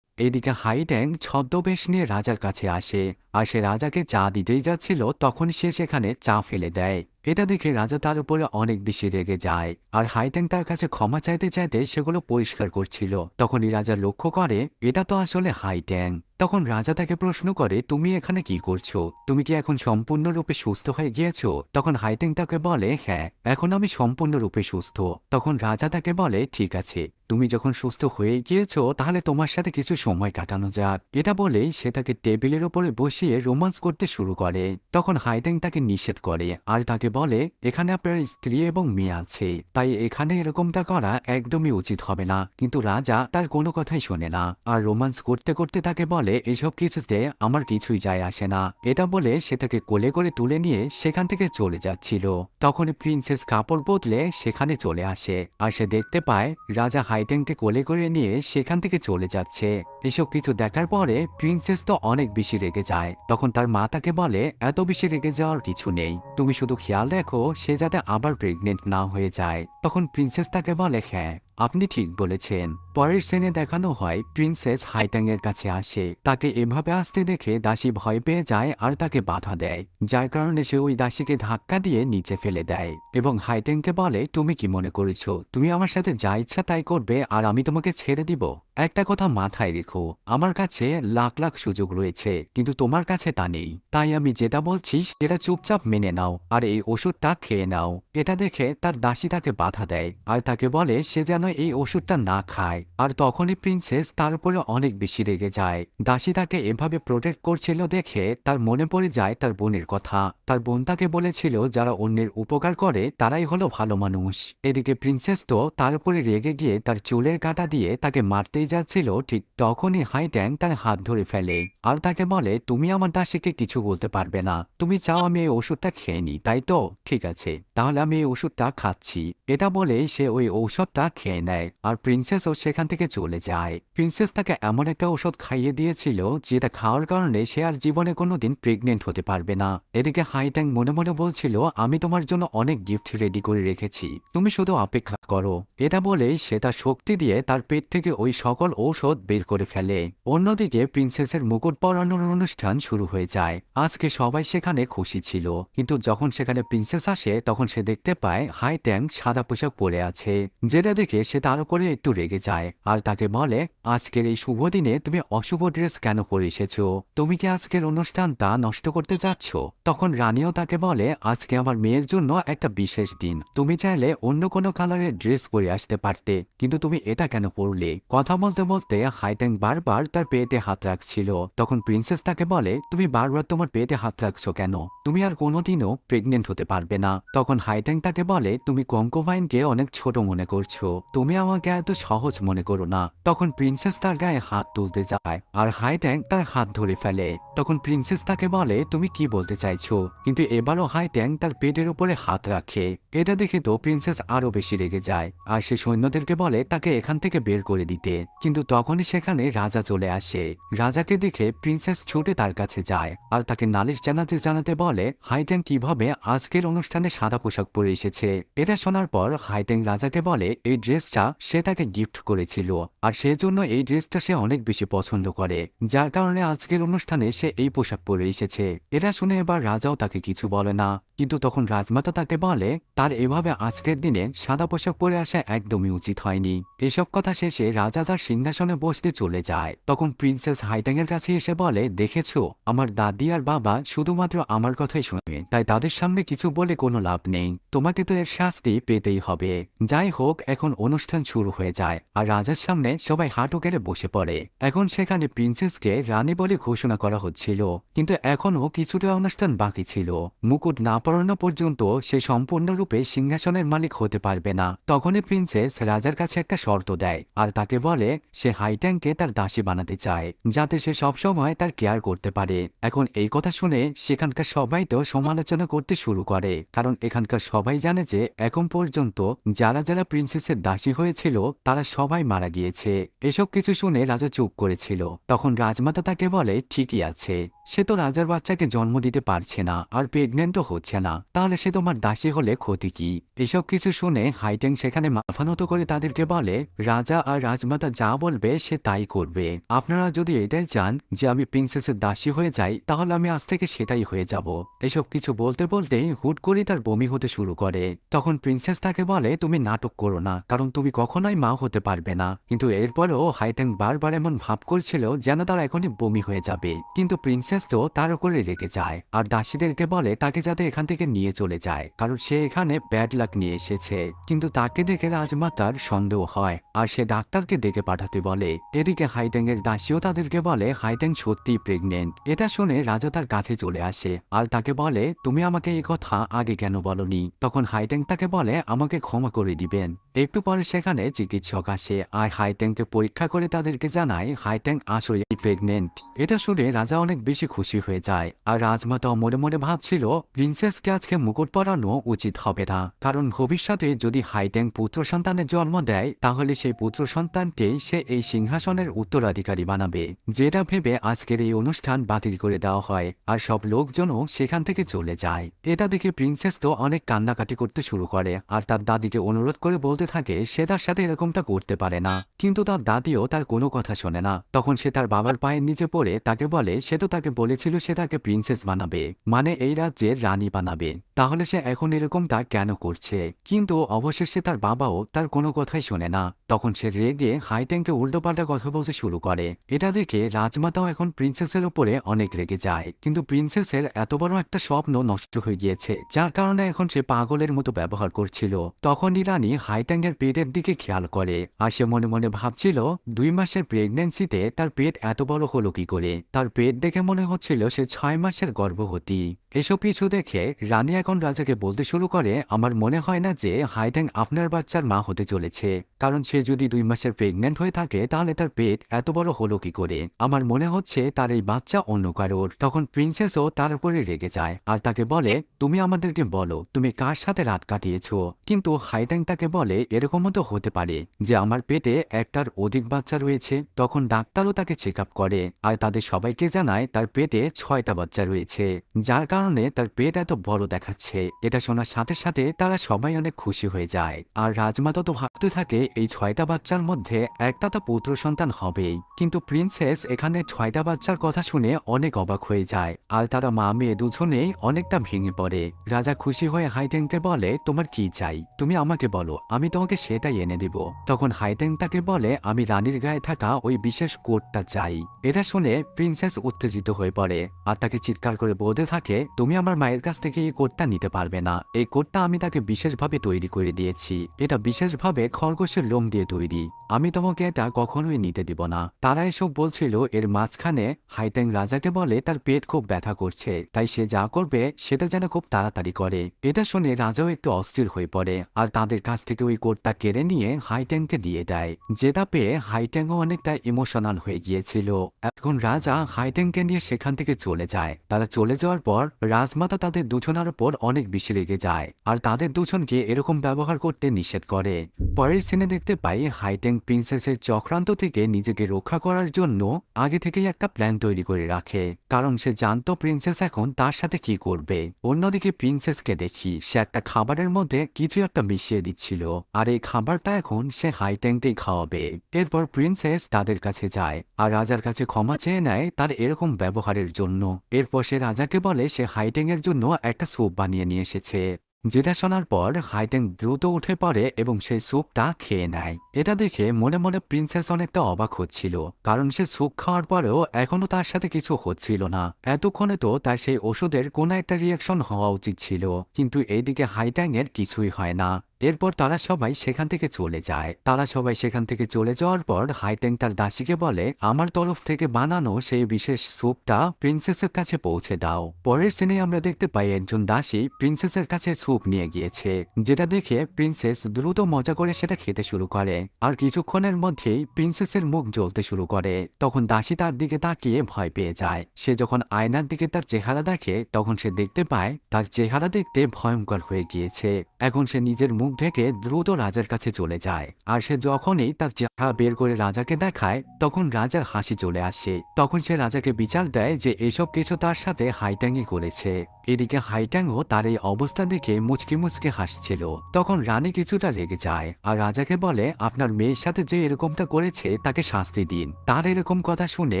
এদিকে হাইট্যাং ছদ্মবেশ নিয়ে রাজার কাছে আসে আর সে রাজাকে চা দিতেই যাচ্ছিল, তখন সে সেখানে চা ফেলে দেয়। এটা দেখে রাজা তার উপরে অনেক বেশি রেগে যায় আর হাইট্যাং তার কাছে ক্ষমা চাইতে চাইতে সেগুলো পরিষ্কার করছিল। তখনই রাজা লক্ষ্য করে এটা তো আসলে হাইট্যাং। তখন রাজা তাকে প্রশ্ন করে, তুমি এখানে কি করছো? তুমি কি এখন সম্পূর্ণরূপে সুস্থ হয়ে গিয়েছো? তখন হাইট্যাং তাকে বলে, হ্যাঁ, এখন আমি সম্পূর্ণরূপে সুস্থ। তখন রাজা তাকে বলে, ঠিক আছে, তুমি যখন সুস্থ হয়ে গিয়েছো তাহলে তোমার সাথে কিছু সময় কাটানো যাক। এটা বলেই সে তাকে টেবিলের ওপরে বসিয়ে রোমান্স করতে শুরু করে। তখন হাইট্যাং তাকে নিষেধ করে আর তাকে বলে এখানে আপনার স্ত্রী এবং মেয়ে আছে, তাই এখানে এরকমটা করা একদমই উচিত হবে না। কিন্তু রাজা তার কোনো কথাই শোনে না আর রোমান্স করতে করতে তাকে বলে এসব কিছুতে আমার কিছুই যায় আসে না। এটা বলে সে তাকে কোলে করে তুলে নিয়ে সেখান থেকে চলে যাচ্ছিল। তখনই প্রিন্সেস কাপড় বদলে সেখানে চলে আসে আর সে দেখতে পায় রাজা হাইটেংকে কোলে করে নিয়ে সেখান থেকে চলে যাচ্ছে। এসব কিছু দেখার পরে প্রিন্সেস তো অনেক বেশি রেগে যায়। তখন তার মা তাকে বলে এত বেশি রেগে যাওয়ার কিছু নেই, তুমি শুধু খেয়াল রাখো সে যাতে আবার প্রেগনেন্ট না হয়ে যায়। তখন প্রিন্সেস তাকে বলে হ্যাঁ আপনি ঠিক বলেছেন। পরের সিনে দেখানো হয় প্রিন্সেস হাইটেং এর কাছে আসে, তাকে এভাবে আসতে দেখে দাসী ভয় পেয়ে যায় আর তাকে বাধা দেয়, যার কারণে সে ওই দাসীকে ধাক্কা দিয়ে নিচে ফেলে দেয় এবং হাইটেংকে বলে তুমি কি মনে করেছো তুমি আমার সাথে যা ইচ্ছা তাই করবে আর আমি তোমাকে ছেড়ে দিব? একটা কথা মাথায় রেখো, আমার কাছে লাখ লাখ সুযোগ রয়েছে কিন্তু তোমার কাছে তা নেই, তাই আমি যেটা বলছি সেটা চুপচাপ মেনে নাও আর এই ওষুধটা খেয়ে নাও। এটা দেখে তার দাসী তাকে বাধা দেয় আর তাকে বলে সে যেন এই ওষুধটা না খায়। আর তখনই প্রিন্সেস তার উপরে অনেক বেশি রেগে যায়। দাসী তাকে এভাবে প্রোটেক্ট করছিল দেখে তার মনে পড়ে যায় তার বোনের কথা। তার বোন তাকে বলেছিল যারা অন্যের উপকার করে তারাই হলো ভালো মানুষ। এদিকে প্রিন্সেস তো তার উপরে রেগে গিয়ে তার চুলের কাঁটা দিয়ে তাকে মারতেই যাচ্ছিল, ঠিক তখনই হাইট্যাং তার হাত ধরে ফেলে আর তাকে বলে তুমি আমার দাসীকে কিছু বলতে পারবে না, তুমি চাও আমি এই ওষুধটা খেয়ে নিই তাই তো? ঠিক আছে তাহলে আমি এই ওষুধটা খাচ্ছি। এটা বলেই সে ওই ঔষধটা খেয়ে নেয় আর প্রিন্সেসও সেখান থেকে চলে যায়। প্রিন্সেস তাকে এমন একটা ওষুধ খাইয়ে দিয়েছিল যেটা খাওয়ার কারণে সে আর জীবনে কোনোদিন প্রেগনেন্ট হতে পারবে না। এদিকে হাইট্যাং মনে মনে বলছিল আমি তোমার জন্য অনেক গিফট রেডি করে রেখেছি, তুমি শুধু অপেক্ষা করো। এটা বলেই সে তার শক্তি দিয়ে তার পেট থেকে ওই সকল ঔষধ বের করে ফেলে। অন্যদিকে প্রিন্সেসের মুকুট পরানোর অনুষ্ঠান শুরু হয়ে যায়। আজকে সবাই সেখানে খুশি ছিল, কিন্তু যখন সেখানে প্রিন্সেস আসে তখন সে দেখতে পায় হাইট্যাং সাদা পোশাক পরে আছে, যেটা দেখে সে তার উপরে একটু রেগে যায় আর তাকে বলে আজকের এই শুভ দিনে তুমি অশুভ ড্রেস কেন পরে এসেছো? তুমি কি আজকের অনুষ্ঠানটা নষ্ট করতে যাচ্ছ? তখন রানীও তাকে বলে আজকে আমার মেয়ের জন্য একটা বিশেষ দিন, তুমি চাইলে অন্য কোনো কালারের ড্রেস পরে আসতে পারতে, কিন্তু তুমি এটা কেন পরলে? কথা বলতে বলতে হাইট্যাং বারবার তার পেটে হাত রাখছিল। তখন প্রিন্সেস তাকে বলে তুমি বারবার তোমার পেটে হাত রাখছো কেন? তুমি আর কোনোদিনও প্রেগনেন্ট হতে পারবে না। তখন হাইট্যাং তাকে বলে তুমি কঙ্কোভাইনকে অনেক ছোট মনে করছো, তুমি আমাকে এত সহজ মনে করো না। তখন প্রিন্সেস তার গায়ে হাত তুলতে যায় আর হাইট্যাং তার হাত ধরে ফেলে। তখন প্রিন্সেস তাকে বলে তুমি কি বলতে চাইছো? কিন্তু এবারও হাইট্যাং তার পেটের উপরে হাত রাখে। এটা দেখে তো প্রিন্সেস আরো বেশি রেগে যায় আর সে সৈন্যদেরকে বলে তাকে এখান থেকে বের করে দিতে। কিন্তু তখনই সেখানে রাজা চলে আসে। রাজাকে দেখে প্রিন্সেস ছুটে তার কাছে যায় আর তাকে নালিশ জানাতে বলে হাইট্যাং কিভাবে আজকের অনুষ্ঠানে সাদা পোশাক পরে এসেছে। এটা শোনার পর হাইট্যাং রাজাকে বলে এই ড্রেসটা সে তাকে গিফট করেছিল আর সেজন্য এই ড্রেসটা সে অনেক বেশি পছন্দ করে, যার কারণে আজকের অনুষ্ঠানে সে এই পোশাক পরে এসেছে। এটা শুনে এবার রাজাও তাকে কিছু বলে না, কিন্তু তখন রাজমাতা তাকে বলে তার এভাবে আজকের দিনে সাদা পোশাক পরে আসা একদমই উচিত হয়নি। এসব কথা শেষে রাজা তার সিংহাসনে বসতে চলে যায়। তখন প্রিন্সেস হাইট্যাং এর কাছে এসে বলে দেখেছো আমার দাদি আর বাবা শুধুমাত্র আমার কথাই শুনে, তাই তাদের সামনে কিছু বলে কোনো লাভ নেই, তোমাকে তো এর শাস্তি পেতেই হবে। যাই হোক এখন অনুষ্ঠান শুরু হয়ে যায় আর রাজার সামনে সবাই হাঁটু গেড়ে বসে পড়ে। এখন সেখানে প্রিন্সেসকে রানী বলে ঘোষণা করা হচ্ছিল, কিন্তু এখনও কিছুটা অনুষ্ঠান বাকি ছিল। মুকুট না পরানো পর্যন্ত সে সম্পূর্ণরূপে সিংহাসনের মালিক হতে পারবে না। তখনই প্রিন্সেস রাজার কাছে একটা শর্ত দেয় আর তাকে বলে সে হাইট্যাংকে তার দাসী বানাতে চায়, যাতে সে সবসময় তার কেয়ার করতে পারে। এখন এই কথা শুনে সেখানকার সবাই তো সমালোচনা করতে শুরু করে, কারণ এখানকার সবাই জানে যে এখন পর্যন্ত যারা যারা প্রিন্সেসের দাসী হয়েছিল তারা সবাই মারা গিয়েছে। এসব কিছু শুনে রাজা চুপ করেছিল। তখন রাজমাতা তাকে বলে ঠিকই আছে, সে তো রাজার বাচ্চাকে জন্ম দিতে পারছে না আর প্রেগনেন্টও হচ্ছে না, তাহলে সে তোমার দাসী হলে ক্ষতি কি? এসব কিছু শুনে হাইট্যাং সেখানে মাথা নত করে তাদেরকে বলে রাজা আর রাজমাতা যা বলবে সে তাই করবে। আপনারা যদি এটাই চান যে আমি প্রিন্সেসের দাসী হয়ে যাই তাহলে আমি আজ থেকে সেটাই হয়ে যাব। এসব কিছু বলতে বলতে হুট করে তার বমি হতে শুরু করে। তখন প্রিন্সেস তাকে বলে তুমি নাটক করো না, কারণ তুমি কখনোই মা হতে পারবে না। কিন্তু এরপরও হাইট্যাং বারবার এমন ভাব করছিল যেন তার এখনই বমি হয়ে যাবে, কিন্তু প্রিন্সেস প্রিন্সেস তো তার উপরে রেগে যায় আর দাসীদেরকে বলে তাকে যাতে এখান থেকে নিয়ে চলে যায়, কারণ সে এখানে ব্যাড লাক নিয়ে এসেছে। কিন্তু তাকে দেখে রাজমাতার সন্দেহ হয় আর সে ডাক্তারকে ডেকে পাঠাতে বলে। এদিকে হাইটেং এর দাসীও তাদেরকে বলে হাইটেং সত্যিই প্রেগনেন্ট। এটা শুনে রাজা তার কাছে চলে আসে আর তাকে বলে, তুমি আমাকে এই কথা আগে কেন বলনি? তখন হাইটেং তাকে বলে, আমাকে ক্ষমা করে দিবেন। একটু পরে সেখানে চিকিৎসক আসে আর হাইটেংকে পরীক্ষা করে তাদেরকে জানায় হাইটেং আসলে প্রেগনেন্ট। এটা শুনে রাজা অনেক বেশি খুশি হয়ে যায় আর রাজমাতাও মনে মনে ভাবছিল প্রিন্সেসকে আজকে মুকুট পরানো উচিত হবে না, কারণ ভবিষ্যতে যদি হাইটেং পুত্র সন্তানের জন্ম দেয় তাহলে সেই পুত্র সন্তানকেই সে এই সিংহাসনের উত্তরাধিকারী বানাবে। যেটা ভেবে আজকের এই অনুষ্ঠান বাতিল করে দেওয়া হয় আর সব লোকজনও সেখান থেকে চলে যায়। এটা দেখে প্রিন্সেস তো অনেক কান্নাকাটি করতে শুরু করে আর তার দাদিকে অনুরোধ করে বলতে থাকে সে তার সাথে এরকমটা করতে পারে না, কিন্তু তার দাদিও তার কোনো কথা শোনে না। তখন সে তার বাবার পায়ের নিচে পড়ে তাকে বলে সে তো তাকে বলেছিল সে তাকে প্রিন্সেস বানাবে, মানে এই রাজ্যের রানী বানাবে, তাহলে সে এখন এরকমটা কেন করছে? কিন্তু অবশেষে তার বাবাও তার কোনো কথাই শোনে না। তখন সে রেগে হাইটেংকে উল্টোপাল্টা কথা বলতে শুরু করে। এটা দেখে রাজমাতাও এখন প্রিন্সেসের উপরে অনেক রেগে যায়, কিন্তু প্রিন্সেসের এত বড় একটা স্বপ্ন নষ্ট হয়ে গিয়েছে যার কারণে এখন সে পাগলের মতো ব্যবহার করছিল। তখনই রানী হাইটেং এর পেটের দিকে খেয়াল করে আর সে মনে মনে ভাবছিল 2 মাসের প্রেগনেন্সিতে তার পেট এত বড় হলো কি করে? তার পেট দেখে মনে হচ্ছিল সে 6 মাসের গর্ভবতী। এসব কিছু দেখে রানী এখন রাজাকে বলতে শুরু করে, আমার মনে হয় না যে হাইটেং আপনার বাচ্চার মা হতে চলেছে, কারণ সে যদি 2 মাসের প্রেগনেন্ট হয়ে থাকে তাহলে তার পেট এত বড় হলো কি করে? আমার মনে হচ্ছে তার এই বাচ্চা অন্য কারোর। তখন প্রিন্সেসও তার উপরে রেগে যায় আর তাকে বলে, তুমি আমাদেরকে বলো তুমি কার সাথে রাত কাটিয়েছ? কিন্তু হাইটেং তাকে বলে, এরকমও তো হতে পারে যে আমার পেটে একটার অধিক বাচ্চা রয়েছে। তখন ডাক্তারও তাকে চেক আপ করে আর তাদের সবাইকে জানায় তার পেটে 6টা বাচ্চা রয়েছে, যার কারণে তার পেট এত বড় দেখাচ্ছে। এটা শোনার সাথে সাথে তারা সবাই অনেক খুশি হয়ে যায় আর রাজমাতা তো ভাবতে থাকে এই 6টা বাচ্চার মধ্যে একটা তো পুত্র সন্তান হবেই। কিন্তু প্রিন্সেস এখানে 6টা বাচ্চার কথা শুনে অনেক অবাক হয়ে যায় আর তারা মা মেয়ে দুজনেই অনেকটা ভেঙে পড়ে। রাজা খুশি হয়ে হাইটেংকে বলে, তোমার কি চাই তুমি আমাকে বলো, আমি তোমাকে সেটাই এনে দিব। তখন হাইটেং তাকে বলে, আমি রানীর গায়ে থাকা ওই বিশেষ কোটটা চাই। এটা শুনে প্রিন্সেস উত্তেজিত হয়ে পড়ে আর তাকে চিৎকার করে বলতে থাকে, তুমি আমার মায়ের কাছ থেকে এই কোটটা নিতে পারবে না। এই কোটটা আমি তাকে বিশেষভাবে তৈরি করে দিয়েছি, এটা বিশেষভাবে খরগোশের লোম দিয়ে তৈরি, আমি তোমাকে এটা কখনোই নিতে দিব না। তারা এসব বলছিল এর মাঝখানে হাইটেং রাজাকে বলে তার পেট খুব ব্যথা করছে, তাই সে যা করবে সেটা যেন খুব তাড়াতাড়ি করে। এটা শুনে রাজাও একটু অস্থির হয়ে পড়ে আর তাদের কাছ থেকে ওই কোটটা কেড়ে নিয়ে হাইটেংকে দিয়ে দেয়, যেটা পেয়ে হাইটেংও অনেকটা ইমোশনাল হয়ে গিয়েছিল। এখন রাজা হাইটেংকে নিয়ে সেখান থেকে চলে যায়। তারা চলে যাওয়ার পর রাজমাতা তাদের দুজনের উপর অনেক বেশি রেগে যায় আর তাদের দুজনকে এরকম ব্যবহার করতে নিষেধ করে। পরের সিনে দেখতে পাই হাইটেং প্রিন্সেসের চক্রান্ত থেকে নিজেকে রক্ষা করার জন্য আগে থেকেই একটা প্ল্যান তৈরি করে রাখে, কারণ সে জানতো প্রিন্সেস এখন তার সাথে কি করবে। অন্যদিকে প্রিন্সেসকে দেখি সে একটা খাবারের মধ্যে কিছু একটা মিশিয়ে দিচ্ছিল আর এই খাবারটা এখন সে হাইটেংকেই খাওয়াবে। এরপর প্রিন্সেস তাদের কাছে যায় আর রাজার কাছে ক্ষমা চেয়ে নেয় তার এরকম ব্যবহারের জন্য। এরপর সে রাজাকে বলে সে হাইটেং এর জন্য একটা স্যুপ বানিয়ে নিয়ে এসেছে, যেটা শোনার পর হাইটেং দ্রুত উঠে পড়ে এবং সেই স্যুপটা খেয়ে নেয়। এটা দেখে মনে মনে প্রিন্সেস অনেকটা অবাক হচ্ছিল, কারণ সে স্যুপ খাওয়ার পরেও এখনো তার সাথে কিছু হচ্ছিল না। এতক্ষণে তো তার সেই ওষুধের কোনো একটা রিয়াকশন হওয়া উচিত ছিল, কিন্তু এইদিকে হাইটেং এর কিছুই হয় না। এরপর তারা সবাই সেখান থেকে চলে যায়। তারা সবাই সেখান থেকে চলে যাওয়ার পর হাইটেং তার দাসীকে বলে, আমার তরফ থেকে বানানো সেই বিশেষ স্যুপটা প্রিন্সেসের কাছে পৌঁছে দাও। পরের সিনে আমরা দেখতে পাই একজন দাসী প্রিন্সেসের কাছে স্যুপ নিয়ে গিয়েছে, যেটা দেখে প্রিন্সেস দ্রুত মজা করে সেটা খেতে শুরু করে আর কিছুক্ষণের মধ্যেই প্রিন্সেসের মুখ জ্বলতে শুরু করে। তখন দাসী তার দিকে তাকিয়ে ভয় পেয়ে যায়। সে যখন আয়নার দিকে তার চেহারা দেখে তখন সে দেখতে পায় তার চেহারা দেখতে ভয়ঙ্কর হয়ে গিয়েছে। এখন সে নিজের মুখ ঢেকে দ্রুত রাজার কাছে চলে যায় আর সে যখনই তার চেহারা বের করে রাজাকে দেখায় তখন রাজার হাসি চলে আসে। তখন সে রাজাকে বিচার দেয় যে এসব কিছু তার সাথে হাইটেংই করেছে। এদিকে হাইট্যাংও তার এই অবস্থা দেখে মুচকি মুচকি হাসছিল। তখন রানী কিছুটা রেগে যায় আর রাজাকে বলে, আপনার মেয়ের সাথে যে এরকমটা করেছে তাকে শাস্তি দিন। তার এরকম কথা শুনে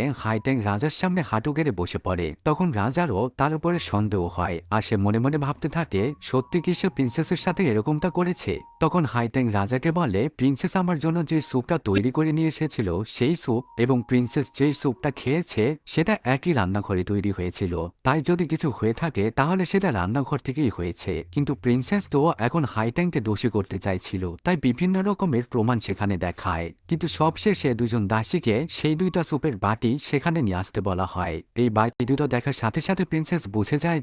হাইট্যাং রাজার সামনে হাঁটু গেড়ে বসে পড়ে। তখন রাজারও তার উপরে সন্দেহ হয় আর সে মনে মনে ভাবতে থাকে, সত্যি কি সে প্রিন্সেসের সাথে এরকমটা করেছে। তখন হাইট্যাং রাজাকে বলে, প্রিন্সেস আমার জন্য যে স্যুপটা তৈরি করে নিয়ে এসেছিল সেই স্যুপ এবং প্রিন্সেস যেই স্যুপটা খেয়েছে সেটা একই রান্নাঘরে তৈরি হয়েছিল। তাই যদি কিছু হয়ে থাকে তাহলে সেটা রান্নাঘর থেকেই হয়েছে। কিন্তু প্রিন্সেস তো এখন হাইট্যাংকে দোষী করতে চাইছিল, তাই বিভিন্ন রকমের প্রমাণ সেখানে দেখায়। কিন্তু সবশেষে দুজন দাসীকে সেই দুইটা স্যুপের বাটি সেখানে নিয়ে আসতে বলা হয়। এই বাটি দুটো দেখার সাথে সাথে প্রিন্সেস বুঝে যায়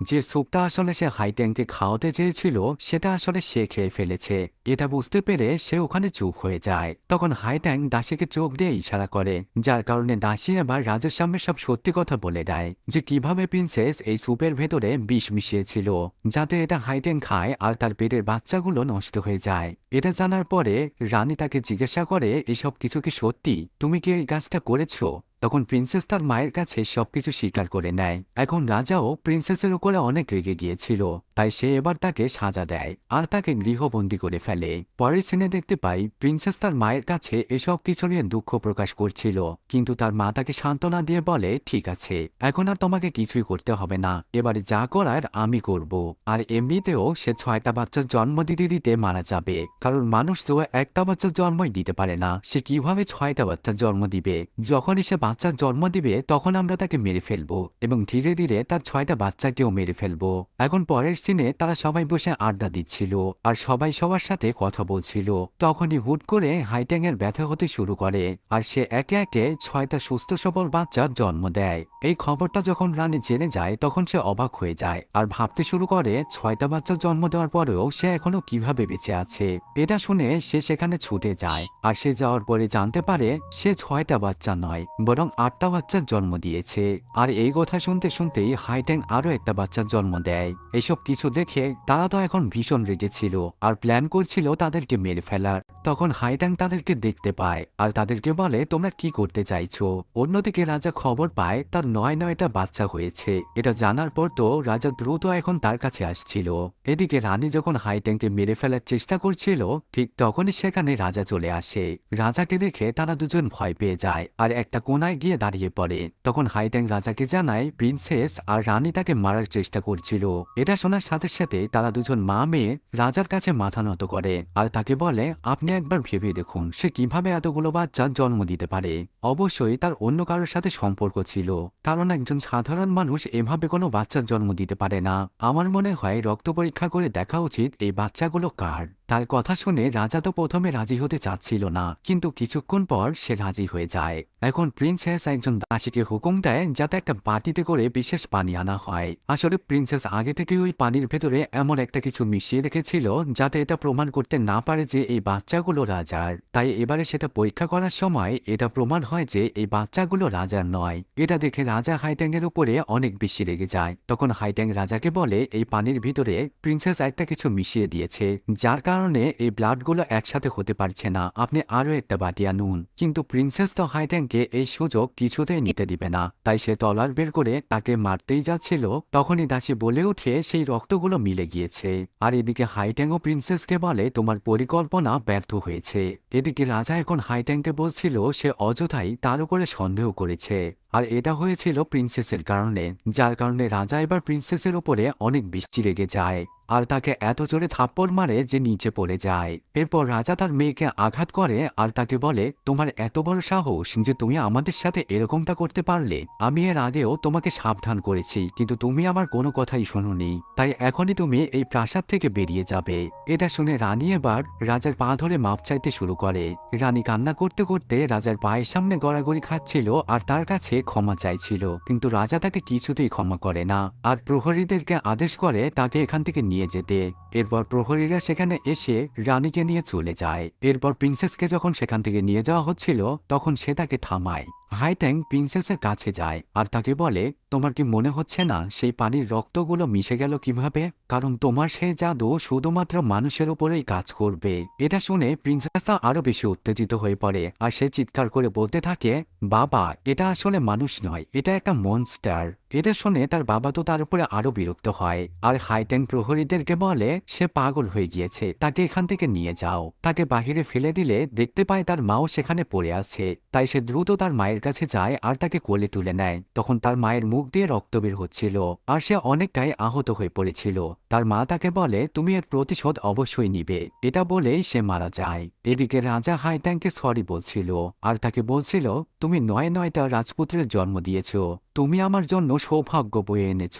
যে স্যুপটা আসলে সে হাইট্যাংকে খাওয়াতে চেয়েছিল সেটা আসলে সে খেয়ে ফেলেছে। এটা বুঝতে পেরে সে ওখানে চুপ হয়ে যায়। তখন হাইট্যাং দাসীকে চোখ দিয়ে ইশারা করে, যার কারণে দাসী এবার রাজার সামনে সব সত্যি কথা বলে দেয় যে কিভাবে প্রিন্সেস এই স্যুপের ভেতরে বিষ মিশিয়েছিল যাতে এটা হাইট্যাং খায় আর তার পেটের বাচ্চাগুলো নষ্ট হয়ে যায়। এটা জানার পরে রানী তাকে জিজ্ঞাসা করে, এসব কিছু কি সত্যি? তুমি কি এই কাজটা করেছো? তখন প্রিন্সেস তার মায়ের কাছে সবকিছু স্বীকার করে নেয়। এখন রাজাও প্রিন্সেসের উপরে অনেক রেগে গিয়েছিল, তাই সে এবার তাকে সাজা দেয় আর তাকে গৃহবন্দী করে ফেলে। পরের সিনে দেখতে পাই প্রিন্সেস তার মায়ের কাছে এসব কিছু নিয়ে দুঃখ প্রকাশ করছিল, কিন্তু তার মা তাকে সান্ত্বনা দিয়ে বলে, ঠিক আছে, এখন আর তোমাকে কিছুই করতে হবে না, এবারে যা করার আমি করব। আর এমনিতেও সে 6টা বাচ্চার জন্ম দিতে দিতে মারা যাবে, কারণ মানুষ তো একটা বাচ্চার জন্মই দিতে পারে না, সে কিভাবে 6টা বাচ্চার জন্ম দিবে? যখনই সে বাচ্চার জন্ম দিবে তখন আমরা তাকে মেরে ফেলবো এবং ধীরে ধীরে তার 6টা বাচ্চাকেও মেরে ফেলবো। এখন পরের সিনে তারা সবাই বসে আড্ডা দিচ্ছিল আর সবাই সবার সাথে কথা বলছিল। তখনই হুট করে হাইট্যাং এর ব্যথা হতে শুরু করে আর সে একে একে 6টা সুস্থ সবল বাচ্চার জন্ম দেয়। এই খবরটা যখন রানী জেনে যায় তখন সে অবাক হয়ে যায় আর ভাবতে শুরু করে 6টা বাচ্চার জন্ম দেওয়ার পরেও সে এখনো কিভাবে বেঁচে আছে। এটা শুনে সে সেখানে ছুটে যায় আর সে যাওয়ার পরে জানতে পারে সে 6টা বাচ্চা নয় বরং 8টা বাচ্চার জন্ম দিয়েছে। আর এই কথা শুনতে শুনতেই হাইট্যাং আরো একটা বাচ্চার জন্ম দেয়। এসব কিছু দেখে তারা তো এখন ভীষণ রেগেছিল আর প্ল্যান করছিল তাদেরকে মেরে ফেলার। তখন হাইট্যাং তাদেরকে দেখতে পায় আর তাদেরকে বলে, তোমরা কি করতে চাইছো? অন্যদিকে রাজা খবর পায় তার 9টা বাচ্চা হয়েছে। এটা জানার পর তো রাজা দ্রুত এখন তার কাছে আসছিল। এদিকে রানী যখন হাইট্যাংকে মেরে ফেলার চেষ্টা করছিল ঠিক তখনই সেখানে রাজা চলে আসে। রাজাকে দেখে তারা দুজন ভয় পেয়ে যায় আর একটা কোনায় গিয়ে দাঁড়িয়ে পড়ে। তখন হাইট্যাং রাজাকে জানায় প্রিন্সেস আর রানী তাকে মারার চেষ্টা করছিল। এটা শোনার সাথে সাথে তারা দুজন মা মেয়ে রাজার কাছে মাথা নত করে আর তাকে বলে, আপনি একবার ভেবে দেখুন সে কিভাবে এতগুলো বাচ্চার জন্ম দিতে পারে। অবশ্যই তার অন্য কারোর সাথে সম্পর্ক ছিল, কারণ একজন সাধারণ মানুষ এভাবে কোনো বাচ্চার জন্ম দিতে পারে না। আমার মনে হয় রক্ত পরীক্ষা করে দেখা উচিত এই বাচ্চাগুলো কার। তার কথা শুনে রাজা তো প্রথমে রাজি হতে চাচ্ছিল না, কিন্তু কিছুক্ষণ পর সে রাজি হয়ে যায়। এখন প্রিন্সেস একজন দাসীকে হুকুম দেয় যাতে একটা বাটিতে করে বিশেষ পানি আনা হয়। আসলে প্রিন্সেস আগে থেকে ওই পানির ভেতরে এমন একটা কিছু মিশিয়ে রেখেছিল যাতে এটা প্রমাণ করতে না পারে যে এই বাচ্চাগুলো রাজার। তাই এবারে সেটা পরীক্ষা করার সময় এটা প্রমাণ হয় যে এই বাচ্চাগুলো রাজার নয়। এটা দেখে রাজা হাইট্যাং এর উপরে অনেক বেশি রেগে যায়। তখন হাইট্যাং রাজাকে বলে, এই পানির ভিতরে প্রিন্সেস একটা কিছু মিশিয়ে দিয়েছে, যার কারণে এই ব্লাডগুলো একসাথে হতে পারছে না, আপনি আরো একটা বাটি আনুন। কিন্তু প্রিন্সেস তো হাইট্যাংকে এই সুযোগ কিছুতেই নিতে দিবে না, তাই সে তলোয়ার বের করে তাকে মারতেই যাচ্ছিল। তখনই দাসী বলে উঠে সেই রক্তগুলো মিলে গিয়েছে। আর এদিকে হাইট্যাংও প্রিন্সেসকে বলে, তোমার পরিকল্পনা ব্যর্থ হয়েছে। এদিকে রাজা এখন হাইট্যাংকে বলছিল সে অযথাই তার উপরে সন্দেহ করেছে আর এটা হয়েছিল প্রিন্সেসের কারণে, যার কারণে রাজা এবার প্রিন্সেসের উপরে অনেক বেশি রেগে যায় আর তাকে এত জোরে থাপ্পড় মারে যে নিচে পড়ে যায়। এরপর রাজা তার মেয়েকে আঘাত করে আর তাকে বলে, তোমার এত বড় সাহস যে তুমি আমাদের সাথে এরকমটা করতে পারলে? আমি এর আগেও তোমাকে সাবধান করেছি, কিন্তু তুমি আমার কোনো কথাই শোনোনি, তাই এখনই তুমি এই প্রাসাদ থেকে বেরিয়ে যাবে। এটা শুনে রানী এবার রাজার পা ধরে মাপ চাইতে শুরু করে। রানী কান্না করতে করতে রাজার পায়ের সামনে গড়াগড়ি খাচ্ছিল আর তার কাছে ক্ষমা চাইছিল, কিন্তু রাজা তাকে কিছুতেই ক্ষমা করে না আর প্রহরীদেরকে আদেশ করে তাকে এখান থেকে নিয়ে যেতে। এরপর প্রহরীরা সেখানে এসে রানীকে নিয়ে চলে যায়। এরপর প্রিন্সেসকে যখন সেখান থেকে নিয়ে যাওয়া হচ্ছিল তখন সে তাকে থামায়। হাইট্যাং প্রিন্সেসের কাছে যায় আর তাকে বলে, তোমার কি মনে হচ্ছে না সেই পানির রক্তগুলো মিশে গেল কিভাবে? কারণ তোমার সেই জাদু শুধুমাত্র মানুষের উপরেই কাজ করবে। এটা শুনে প্রিন্সেসটা আরো বেশি উত্তেজিত হয়ে পড়ে আর সে চিৎকার করে বলতে থাকে, বাবা, এটা আসলে মানুষ নয়, এটা একটা মনস্টার। এটা শুনে তার বাবা তো তার উপরে আরো বিরক্ত হয় আর হাইট্যাং প্রহরীদেরকে বলে সে পাগল হয়ে গিয়েছে, তাকে এখান থেকে নিয়ে যাও। তাকে বাহিরে ফেলে দিলে দেখতে পায় তার মাও সেখানে পড়ে আছে। তাই সে দ্রুত তার মায়ের কাছে যায় আর তাকে কোলে তুলে নেয়। তখন তার মায়ের মুখ দিয়ে রক্ত বের হচ্ছিল আর সে অনেকটাই আহত হয়ে পড়েছিল। তার মা তাকে বলে তুমি এর প্রতিশোধ অবশ্যই নিবে। এটা বলেই সে মারা যায়। এদিকে রাজা হাইট্যাংকে সরি বলছিল আর তাকে বলছিল তুমি ৯টা রাজপুত্রের জন্ম দিয়েছ, তুমি আমার জন্য সৌভাগ্য বয়ে এনেছ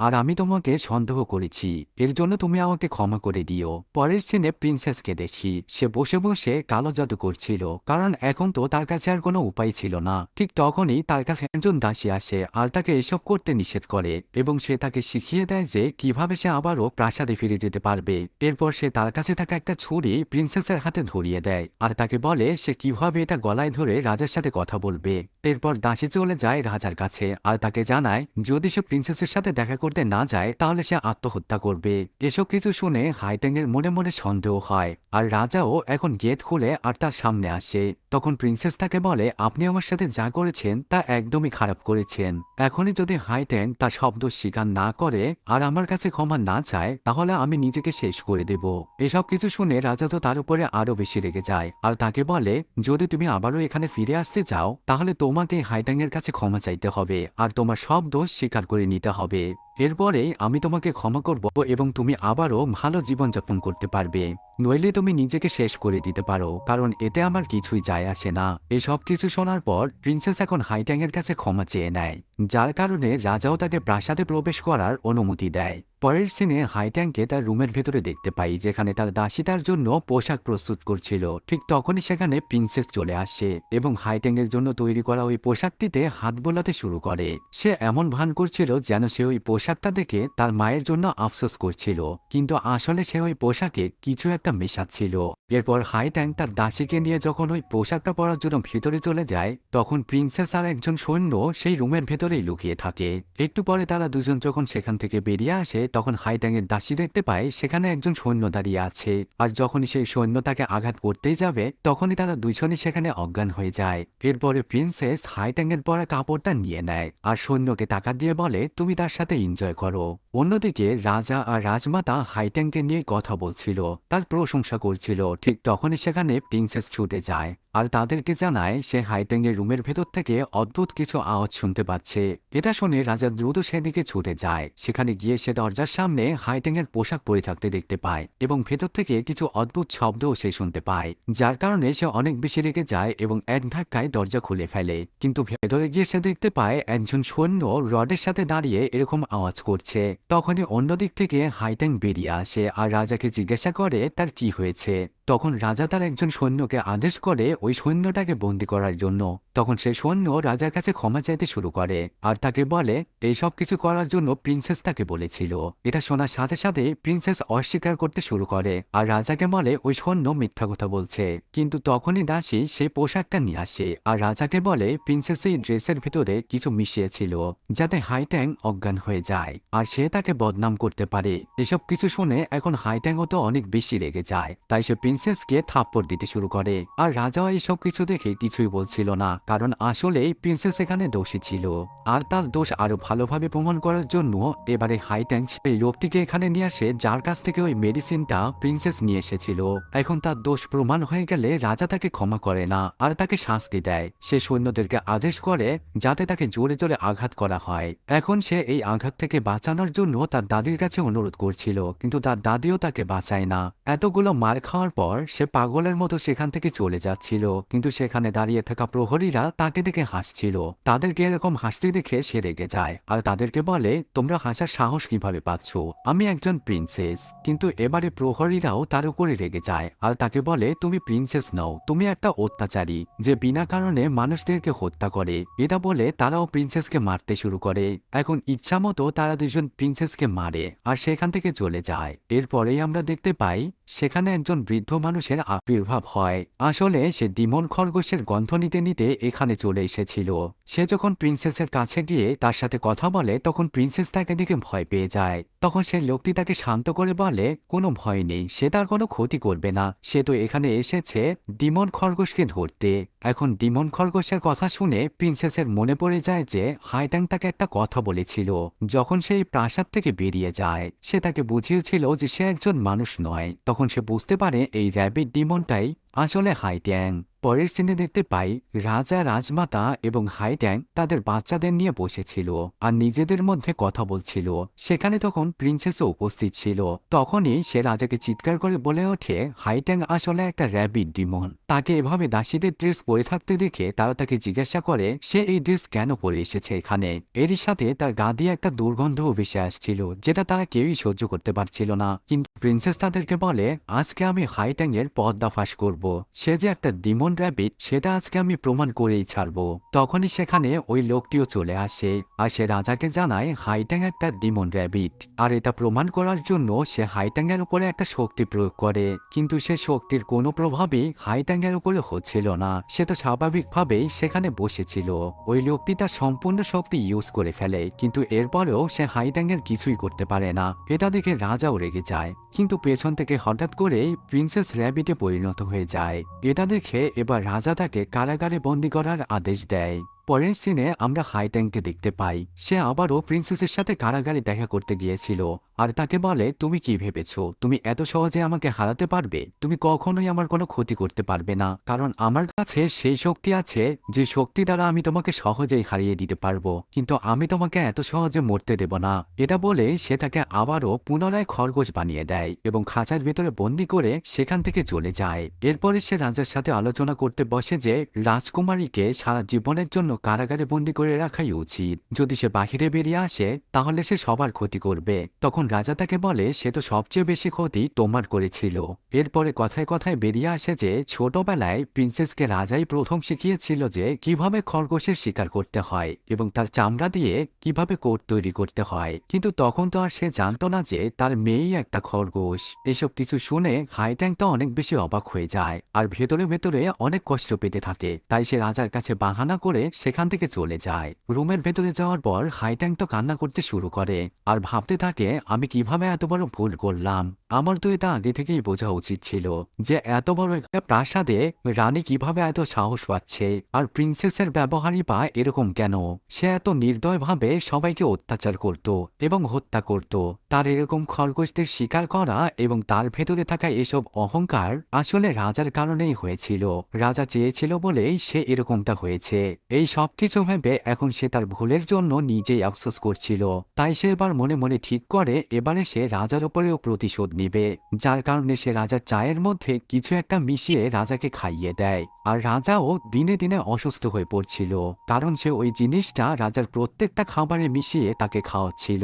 আর আমি তোমাকে সন্দেহ করেছি, এর জন্য তুমি আমাকে ক্ষমা করে দিও। পরের সিনে প্রিন্সেসকে দেখি সে বসে বসে কালো জাদু করছিল, কারণ এখন তো তার কাছে আর কোনো উপায় ছিল না। ঠিক তখনই তার কাছে একজন দাসী আসে আর তাকে এসব করতে নিষেধ করে এবং সে তাকে শিখিয়ে দেয় যে কিভাবে সে আবারও প্রাসাদে ফিরে যেতে পারবে। এরপর সে তার কাছে থাকা একটা ছুরি প্রিন্সেসের হাতে ধরিয়ে দেয় আর তাকে বলে সে কিভাবে এটা গলায় ধরে রাজার সাথে কথা বলবে। এরপর দাসী চলে যায় রাজার কাছে আর তাকে জানায় যদি সে প্রিন্সেসের সাথে দেখা করতে না যায় তাহলে সে আত্মহত্যা করবে। এসব কিছু শুনে হাইট্যাংয়ের মনে মনে সন্দেহ হয় আর রাজাও এখন গেট খুলে আর তার সামনে আসে। তখন প্রিন্সেস তাকে বলে আপনি আমার সাথে যা করেছেন তা একদমই খারাপ করেছেন। এখনই যদি হাইট্যাং তার শব্দ স্বীকার না করে আর আমার কাছে ক্ষমা না চায় তাহলে আমি নিজেকে শেষ করে দেব। এসব কিছু শুনে রাজা তো তার উপরে আরো বেশি রেগে যায় আর তাকে বলে যদি তুমি আবারও এখানে ফিরে আসতে চাও তাহলে তোমাকে হাইট্যাংয়ের কাছে ক্ষমা চাইতে হবে আর তোমার সব দোষ স্বীকার করে নিতে হবে। এরপরে আমি তোমাকে ক্ষমা করব এবং তুমি আবারও ভালো জীবনযাপন করতে পারবে, নইলে তুমি নিজেকে শেষ করে দিতে পারো, কারণ এতে আমার কিছুই যায় আসে না। এসব কিছু শোনার পর প্রিন্সেস এখন হাইট্যাংয়ের কাছে ক্ষমা চেয়ে নেয়, যার কারণে রাজাও তাকে প্রাসাদে প্রবেশ করার অনুমতি দেয়। পরের সিনে হাইট্যাংকে তার রুমের ভেতরে দেখতে পাই যেখানে তার দাসী তার জন্য পোশাক প্রস্তুত করছিল। ঠিক তখনই সেখানে প্রিন্সেস চলে আসে এবং হাইট্যাংয়ের জন্য তৈরি করা ওই পোশাকটিতে হাত বোলাতে শুরু করে। সে এমন ভান করছিল যেন সে ওই পোশাকটা দেখে তার মায়ের জন্য আফসোস করছিল, কিন্তু আসলে সে ওই পোশাকে কিছু একটা মেশাচ্ছিল। এরপর হাইট্যাং তার দাসীকে নিয়ে যখন ওই পোশাকটা পরার জন্য ভিতরে চলে যায় তখন প্রিন্সেস আর একজন সৈন্য সেই রুমের ভেতরেই লুকিয়ে থাকে। একটু পরে তারা দুজন যখন সেখান থেকে বেরিয়ে আসে তখন হাইট্যাংয়ের দাসী দেখতে পায় সেখানে একজন সৈন্য দাঁড়িয়ে আছে, আর যখনই সেই সৈন্য তাকে আঘাত করতেই যাবে তখনই তারা দুজনই সেখানে অজ্ঞান হয়ে যায়। এরপরে প্রিন্সেস হাইট্যাংয়ের পরা কাপড়টা নিয়ে নেয় আর সৈন্যকে টাকা দিয়ে বলে তুমি তার সাথে এনজয় করো। অন্যদিকে রাজা আর রাজমাতা হাইট্যাংকে নিয়ে কথা বলছিল, তার প্রশংসা করছিল। ঠিক তখনই সেখানে প্রিন্সেস ছুটে যায় আর তাদেরকে জানায় সে হাইট্যাংয়ের রুমের ভেতর থেকে অদ্ভুত কিছু আওয়াজ শুনতে পাচ্ছে। এটা শুনে রাজা দ্রুত সেদিকে ছুটে যায়। সেখানে গিয়ে সে দরজার সামনে হাইট্যাংয়ের পোশাক পরে থাকতে দেখতে পায় এবং ভেতর থেকে কিছু অদ্ভুত শব্দও সে শুনতে পায়, যার কারণে সে অনেক বেশি রেগে যায় এবং এক ধাক্কায় দরজা খুলে ফেলে। কিন্তু ভেতরে গিয়ে সে দেখতে পায় একজন সৈন্য রডের সাথে দাঁড়িয়ে এরকম আওয়াজ করছে। তখনই অন্যদিক থেকে হাইট্যাং বেরিয়ে আসে আর রাজাকে জিজ্ঞাসা করে তার কি হয়েছে। তখন রাজা তার একজন সৈন্যকে আদেশ করে ওই সৈন্যটাকে বন্দী করার জন্য। তখন সেই সৈন্য রাজার কাছে ক্ষমা চাইতে শুরু করে আর তাকে বলে এই সব কিছু করার জন্য প্রিন্সেস তাকে বলেছিল। এটা শোনার সাথে সাথে প্রিন্সেস অস্বীকার করতে শুরু করে আর রাজাকে বলে ওই সৈন্য মিথ্যা কথা বলছে। কিন্তু তখনই দাসী সেই পোশাকটা নিয়ে আসে আর রাজাকে বলে প্রিন্সেস এই ড্রেসের ভিতরে কিছু মিশিয়েছিল যাতে হাইট্যাং অজ্ঞান হয়ে যায় আর সে তাকে বদনাম করতে পারে। এসব কিছু শুনে এখন হাইট্যাংও তো অনেক বেশি রেগে যায়, তাই সে প্রিন্সেসকে থাপ্পড় দিতে শুরু করে। আর রাজাও এইসব কিছু দেখে কিছুই বলছিল না, কারণ আসলেই প্রিন্সেস এখানে দোষী ছিল। আর তার দোষ আরো ভালোভাবে প্রমাণ করার জন্য এবারে হাইট্যাং সেই লোকটিকে এখানে নিয়ে আসে যার কাছ থেকে ওই মেডিসিনটা প্রিন্সেস নিয়ে এসেছিল। এখন তার দোষ প্রমাণ হয়ে গেলে রাজা তাকে ক্ষমা করে না আর তাকে শাস্তি দেয়। সে সৈন্যদেরকে আদেশ করে যাতে তাকে জোরে জোরে আঘাত করা হয়। এখন সে এই আঘাত থেকে বাঁচানোর জন্য তার দাদির কাছে অনুরোধ করছিল, কিন্তু তার দাদিও তাকে বাঁচায় না। এতগুলো মার খাওয়ার পর সে পাগলের মতো সেখান থেকে চলে যাচ্ছিল, কিন্তু সেখানে দাঁড়িয়ে থাকা প্রহরীরা তাকে দেখে হাসছিল। তাদেরকে এরকম হাসতে দেখে সে রেগে যায় আর তাদেরকে বলে তোমরা হাসার সাহস কিভাবে পাচ্ছ, আমি একজন প্রিন্সেস। কিন্তু এবারে প্রহরীরাও তার উপরে রেগে যায় আর তাকে বলে তুমি প্রিন্সেস নও, তুমি একটা অত্যাচারী যে বিনা কারণে মানুষদেরকে হত্যা করে। এটা বলে তারাও প্রিন্সেসকে মারতে শুরু করে। এখন ইচ্ছামতো তারা দুজন প্রিন্সেসকে মারে আর সেখান থেকে চলে যায়। এরপরেই আমরা দেখতে পাই সেখানে একজন বৃদ্ধ মানুষের আবির্ভাব হয়। আসলে সে ডিমন খরগোশের গন্ধ নিতে নিতে এখানে চলে এসেছিল। সে যখন প্রিন্সেসের কাছে গিয়ে তার সাথে কথা বলে তখন প্রিন্সেস তাকে দেখে ভয় পেয়ে যায়। তখন সে লোকটি তাকে শান্ত করে বলে কোনো ভয় নেই, সে তার কোনো ক্ষতি করবে না, সে তো এখানে এসেছে ডিমন খরগোশকে ধরতে। এখন ডিমন খরগোশের কথা শুনে প্রিন্সেসের মনে পড়ে যায় যে হাইট্যাং তাকে একটা কথা বলেছিল যখন সে এই প্রাসাদ থেকে বেরিয়ে যায়। সে তাকে বুঝিয়েছিল যে সে একজন মানুষ নয়। তখন সে বুঝতে পারে এই র্যাবিট ডিমনটাই আসলে হাইট্যাং। পরের সিনে দেখতে পাই রাজা, রাজমাতা এবং হাইট্যাং তাদের বাচ্চাদের নিয়ে বসেছিল আর নিজেদের মধ্যে কথা বলছিল। সেখানে তখন প্রিন্সেসও উপস্থিত ছিল। তখনই সে রাজাকে চিৎকার করে বলে ওঠে হাইট্যাং আসলে একটা র্যাবিট ডিমন। তাকে এভাবে দাসীদের ড্রেস পরে থাকতে দেখে তারা তাকে জিজ্ঞাসা করে সে এই ড্রেস কেন পরে এসেছে এখানে। এরই সাথে তার গা দিয়ে একটা দুর্গন্ধও ভেসে আসছিল যেটা তারা কেউই সহ্য করতে পারছিল না। কিন্তু প্রিন্সেস তাদেরকে বলে আজকে আমি হাইট্যাং এর পর্দাফাশ করব। সে যে একটা ডিমন র্যাবিট সেটা আজকে আমি প্রমাণ করেই ছাড়ব। তখনই সেখানে ওই লোকটিও চলে আসে আর সে রাজাকে জানায় হাইট্যাং একটা ডিমন র্যাবিট। আর এটা প্রমাণ করার জন্য সে হাইট্যাং এর উপরে একটা শক্তি প্রয়োগ করে। কিন্তু সে শক্তির কোনো প্রভাবই হাইট্যাং এর উপরে হচ্ছিল না। সে তো স্বাভাবিকভাবেই সেখানে বসেছিল। ওই লোকটি তার সম্পূর্ণ শক্তি ইউজ করে ফেলে, কিন্তু এরপরেও সে হাইট্যাং এর কিছুই করতে পারে না। এটা দেখে রাজাও রেগে যায়, কিন্তু পেছন থেকে হঠাৎ করেই প্রিন্সেস র্যাবিটে পরিণত হয়ে যায়। এটা দেখে এবার রাজা তাকে কারাগারে বন্দী করার আদেশ দেয়। পরের সিনে আমরা হাইট্যাংকে দেখতে পাই সে আবারও প্রিন্সেসের সাথে কারাগারে দেখা করতে গিয়েছিল আর তাকে বলে তুমি কি ভেবেছ তুমি এত সহজে আমাকে হারাতে পারবে? তুমি কখনোই আমার কোনো ক্ষতি করতে পারবে না, কারণ আমার কাছে সেই শক্তি আছে যে শক্তি দ্বারা আমি তোমাকে সহজেই হারিয়ে দিতে পারবো, কিন্তু আমি তোমাকে এত সহজে মরতে দেব না। এটা বলে সে তাকে আবারও পুনরায় খরগোশ বানিয়ে দেয় এবং খাঁচার ভেতরে বন্দি করে সেখান থেকে চলে যায়। এরপরে সে রাজার সাথে আলোচনা করতে বসে যে রাজকুমারীকে সারা জীবনের জন্য কারাগারে বন্দী করে রাখাই উচিত। যদি সে বাহিরে বেরিয়ে আসে তাহলে সে সবার ক্ষতি করবে। তখন রাজা তাকে বলে সে তো সবচেয়ে বেশি ক্ষতি তোমার করেছিল। এরপরে কথায় কথায় বেরিয়ে আসে যে ছোটবেলায় প্রিন্সেসকে রাজাই প্রথম শিখিয়েছিল যে কিভাবে খরগোশের শিকার করতে হয় এবং তার চামড়া দিয়ে কিভাবে কোট তৈরি করতে হয়, কিন্তু তখন তো আর সে জানতো না যে তার মেয়েই একটা খরগোশ। এসব কিছু শুনে হাইট্যাং তো অনেক বেশি অবাক হয়ে যায় আর ভেতরে ভেতরে অনেক কষ্ট পেতে থাকে। তাই সে রাজার কাছে বাহানা করে সেখান থেকে চলে যায়। রুমের ভেতরে যাওয়ার পর হাইট্যাং তো কান্না করতে শুরু করে আর ভাবতে থাকে আমি কিভাবে এত বড় ভুল করলাম। আমার তো এটা আগে থেকেই বোঝা উচিত ছিল যে এত বড় একটা প্রাসাদে রানী কিভাবে এত সাহস পাচ্ছে আর প্রিন্সেসের ব্যবহারই বা এরকম কেন। সে এত নির্দয়ভাবে সবাইকে অত্যাচার করত এবং হত্যা করত। তার এরকম খরগোশদের শিকার করা এবং তার ভেতরে থাকা এসব অহংকার আসলে রাজার কারণেই হয়েছিল। রাজা চেয়েছিল বলেই সে এরকমটা হয়েছে। এই সবকিছু ভেবে এখন সে তার ভুলের জন্য নিজেই আফসোস করছিল। তাই সে এবার মনে মনে ঠিক করে এবারে সে রাজার উপরেও প্রতিশোধ নিবে, যার কারণে সে রাজার চায়ের মধ্যে কিছু একটা মিশিয়ে রাজাকে খাইয়ে দেয়। আর রাজাও দিনে দিনে অসুস্থ হয়ে পড়ছিল, কারণ সে ওই জিনিসটা রাজার প্রত্যেকটা খাবারে মিশিয়ে তাকে খাওয়াচ্ছিল,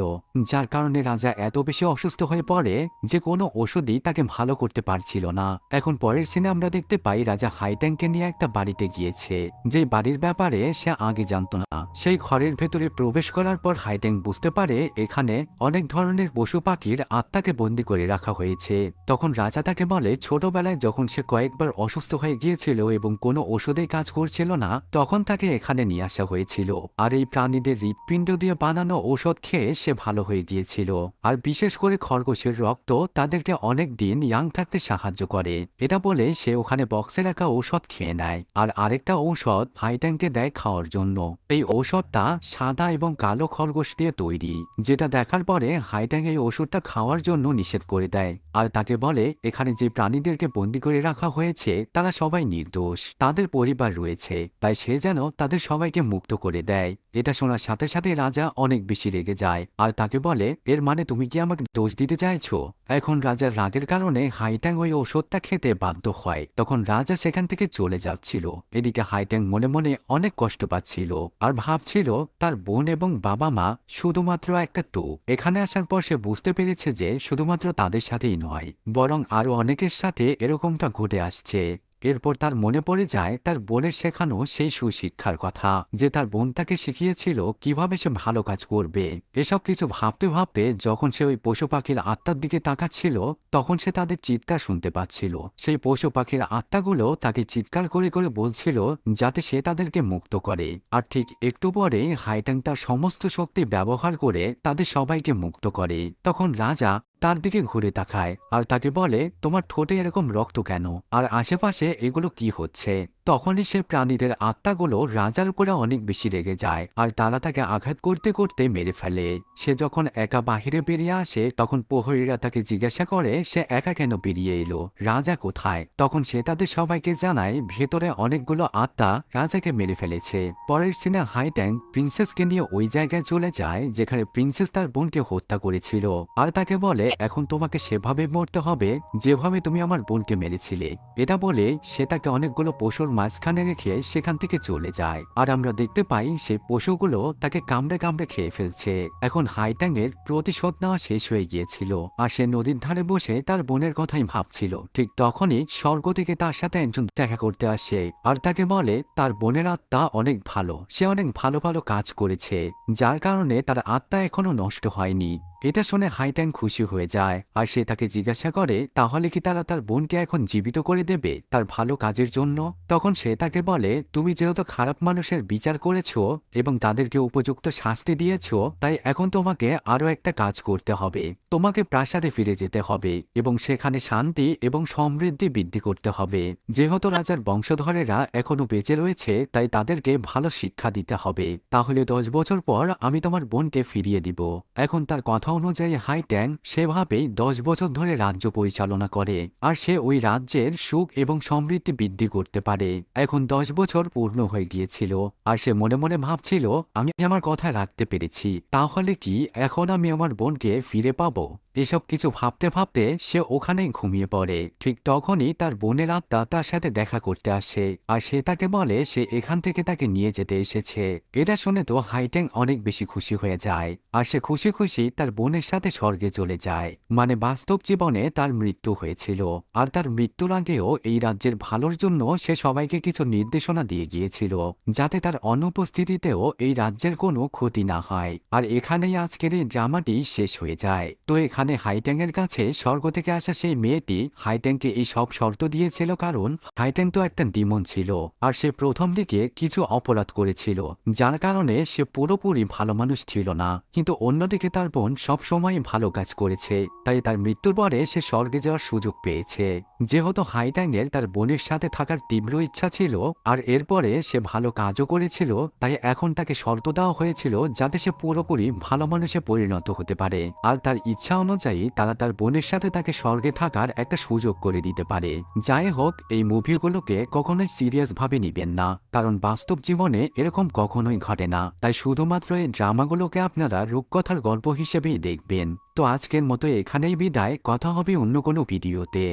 যার কারণে রাজা এত বেশি অসুস্থ হয়ে পড়ে যে কোনো ওষুধই তাকে ভালো করতে পারছিল না। এখন পরের সিনে আমরা দেখতে পাই রাজা হাইট্যাংকে নিয়ে একটা বাড়িতে গিয়েছে, যে বাড়ির ব্যাপারে সে আগে জানত না। সেই ঘরের ভেতরে প্রবেশ করার পর হাইট্যাং বুঝতে পারে এখানে অনেক ধরনের পশু পাখির আত্মাকে বন্দী করে রাখা হয়েছে। তখন রাজা তাকে বলে ছোটবেলায় যখন সে কয়েকবার অসুস্থ হয়ে গিয়েছিল এবং কোনো ওষুধেই কাজ করছিল না তখন তাকে এখানে নিয়ে আসা হয়েছিল, আর এই প্রাণীদের হৃৎপিণ্ড দিয়ে বানানো ঔষধ খেয়ে সে ভালো হয়ে গিয়েছিল। আর বিশেষ করে খরগোশের রক্ত তাদেরকে অনেক দিন ইয়াং থাকতে সাহায্য করে। এটা বলে সে ওখানে বক্সে রাখা ঔষধ খেয়ে নেয় আর আরেকটা ঔষধ হাইট্যাংকে দেয় খাওয়ার জন্য। এই ঔষধটা সাদা এবং কালো খরগোশ দিয়ে তৈরি, যেটা দেখার পরে হাইট্যাং এই ওষুধটা খাওয়ার জন্য নিষেধ করে দেয় আর তাকে বলে এখানে যে প্রাণীদেরকে বন্দী করে রাখা হয়েছে তারা সবাই নির্দোষ, তাদের পরিবার রয়েছে, তাই সে যেন তাদের সবাইকে মুক্ত করে দেয়। এটা শোনার সাথে সাথে রাজা অনেক বেশি রেগে যায় আর তাকে বলে এর মানে তুমি কি আমাকে দোষ দিতে চাইছো? এখন রাজার রাগের কারণে হাইট্যাং ওই ওষুধটা খেতে বাধ্য হয়। তখন রাজা সেখান থেকে চলে যাচ্ছিল, এদিকে হাইট্যাং মনে মনে অনেক কষ্ট পাচ্ছিল আর ভাবছিল তার বোন এবং বাবা মা শুধুমাত্র একটা এখানে আসার পর সে বুঝতে পেরেছে যে শুধুমাত্র তাদের সাথেই নয় বরং আরো অনেকের সাথে এরকমটা ঘটে আসছে। এরপর তার মনে পড়ে যায় তার বোনের শেখানো সেই সুশিক্ষার কথা, যে তার বোন তাকে শিখিয়েছিল কিভাবে সে ভালো কাজ করবে। এসব কিছু ভাবতে ভাবতে যখন সে ওই পশু পাখির আত্মার দিকে তাকাচ্ছিল তখন সে তাদের চিৎকার শুনতে পাচ্ছিল। সেই পশু পাখির আত্মাগুলো তাকে চিৎকার করে করে বলছিল যাতে সে তাদেরকে মুক্ত করে। আর ঠিক একটু পরে হাইট্যাং তার সমস্ত শক্তি ব্যবহার করে তাদের সবাইকে মুক্ত করে। তখন রাজা তার দিকে ঘুরে তাকায় আর তাকে বলে তোমার ঠোঁটে এরকম রক্ত কেন, আর আশেপাশে এগুলো কি হচ্ছে? তখনই সে প্রাণীদের আত্মাগুলো রাজার উপরে অনেক বেশি রেগে যায় আর তারা তাকে আঘাত করতে করতে মেরে ফেলে। সে যখন একা বাহিরে বেরিয়ে আসে তখন প্রহরীরা তাকে জিজ্ঞাসা করে সে একা কেন বেরিয়ে এলো, রাজা কোথায়। তখন সে তাদের সবাইকে জানায় ভেতরে অনেকগুলো আত্মা রাজাকে মেরে ফেলেছে। পরের সিনে হাইট্যাং প্রিন্সেসকে নিয়ে ওই জায়গায় চলে যায় যেখানে প্রিন্সেস তার বোনকে হত্যা করেছিল আর তাকে বলে এখন তোমাকে সেভাবে মরতে হবে যেভাবে তুমি আমার বোনকে মেরেছিলে। এটা বলে সে তাকে অনেকগুলো পশুর মাঝখানে রেখে সেখান থেকে চলে যায় আর আমরা দেখতে পাই সে পশুগুলো তাকে কামড়ে কামড়ে খেয়ে ফেলছে। এখন হাইট্যাং এর প্রতিশোধ নেওয়া শেষ হয়ে গিয়েছিল আর সে নদীর ধারে বসে তার বোনের কথাই ভাবছিল। ঠিক তখনই স্বর্গ থেকে তার সাথে একজন দেখা করতে আসে আর তাকে বলে তার বোনের আত্মা অনেক ভালো, সে অনেক ভালো ভালো কাজ করেছে যার কারণে তার আত্মা এখনো নষ্ট হয়নি। এটা শুনে হাইট্যাং খুশি হয়ে যায় আর সে তাকে জিজ্ঞাসা করে তাহলে কি তারা তার বোনকে এখন জীবিত করে দেবে তার ভালো কাজের জন্য। তখন সে তাকে বলে তুমি যেহেতু খারাপ মানুষের বিচার করেছো এবং তাদেরকে উপযুক্ত শাস্তি দিয়েছো তাই এখন তোমাকে আরো একটা কাজ করতে হবে, তোমাকে প্রাসাদে ফিরে যেতে হবে এবং সেখানে শান্তি এবং সমৃদ্ধি বৃদ্ধি করতে হবে। যেহেতু রাজার বংশধরেরা এখনো বেঁচে রয়েছে তাই তাদেরকে ভালো শিক্ষা দিতে হবে, তাহলে 10 বছর পর আমি তোমার বোনকে ফিরিয়ে দিব। এখন তার কথা অনুযায়ী হাইট্যাং সেভাবেই 10 বছর ধরে রাজ্য পরিচালনা করে আর সে ওই রাজ্যের সুখ এবং সমৃদ্ধি বৃদ্ধি করতে পারে। এখন 10 বছর পূর্ণ হয়ে গিয়েছিল আর সে মনে মনে ভাবছিল আমি আমার কথা রাখতে পেরেছি, তাহলে কি এখন আমি আমার বোনকে ফিরে পাবো। এসব কিছু ভাবতে ভাবতে সে ওখানেই ঘুমিয়ে পড়ে। ঠিক তখনই তার বোনের আত্মা তার সাথে দেখা করতে আসে আর সে তাকে বলে সে এখান থেকে তাকে নিয়ে যেতে এসেছে। এটা শুনে তো হাইট্যাং অনেক বেশি খুশি হয়ে যায় আর সে খুশি খুশি তার বোনের সাথে স্বর্গে চলে যায়। মানে বাস্তব জীবনে তার মৃত্যু হয়েছিল আর তার মৃত্যুর আগেও এই রাজ্যের ভালোর জন্য সে সবাইকে কিছু নির্দেশনা দিয়ে গিয়েছিল যাতে তার অনুপস্থিতিতেও এই রাজ্যের কোনো ক্ষতি না হয়। আর এখানেই আজকের এই ড্রামাটি শেষ হয়ে যায়। তো এখানে হাইট্যাং এর কাছে স্বর্গ থেকে আসা সেই মেয়েটি হাইট্যাংকে এই সব শর্ত দিয়েছিল কারণ হাইট্যাং তো একটা ডিমন ছিল আর সে প্রথম দিকে কিছু অপরাধ করেছিল যার কারণে সে পুরোপুরি ভালো মানুষ ছিল না, কিন্তু অন্যদিকে তার বোন সবসময় ভালো কাজ করেছে তাই তার মৃত্যুর পরে সে স্বর্গে যাওয়ার সুযোগ পেয়েছে। যেহেতু হাইট্যাং এর তার বোনের সাথে থাকার তীব্র ইচ্ছা ছিল আর এরপরে সে ভালো কাজও করেছিল তাই এখন তাকে শর্ত দেওয়া হয়েছিল যাতে সে পুরোপুরি ভালো মানুষে পরিণত হতে পারে আর তার ইচ্ছা অনুযায়ী তারা তার বোনের সাথে তাকে স্বর্গে থাকার একটা সুযোগ করে দিতে পারে। যাই হোক এই মুভিগুলোকে কখনোই সিরিয়াস ভাবে নিবেন না কারণ বাস্তব জীবনে এরকম কখনোই ঘটে না, তাই শুধুমাত্র এই ড্রামাগুলোকে আপনারা রূপকথার গল্প হিসেবেই দেখবেন। তো আজকের মতো এখানেই বিদায়, কথা হবে অন্য কোনো ভিডিওতে।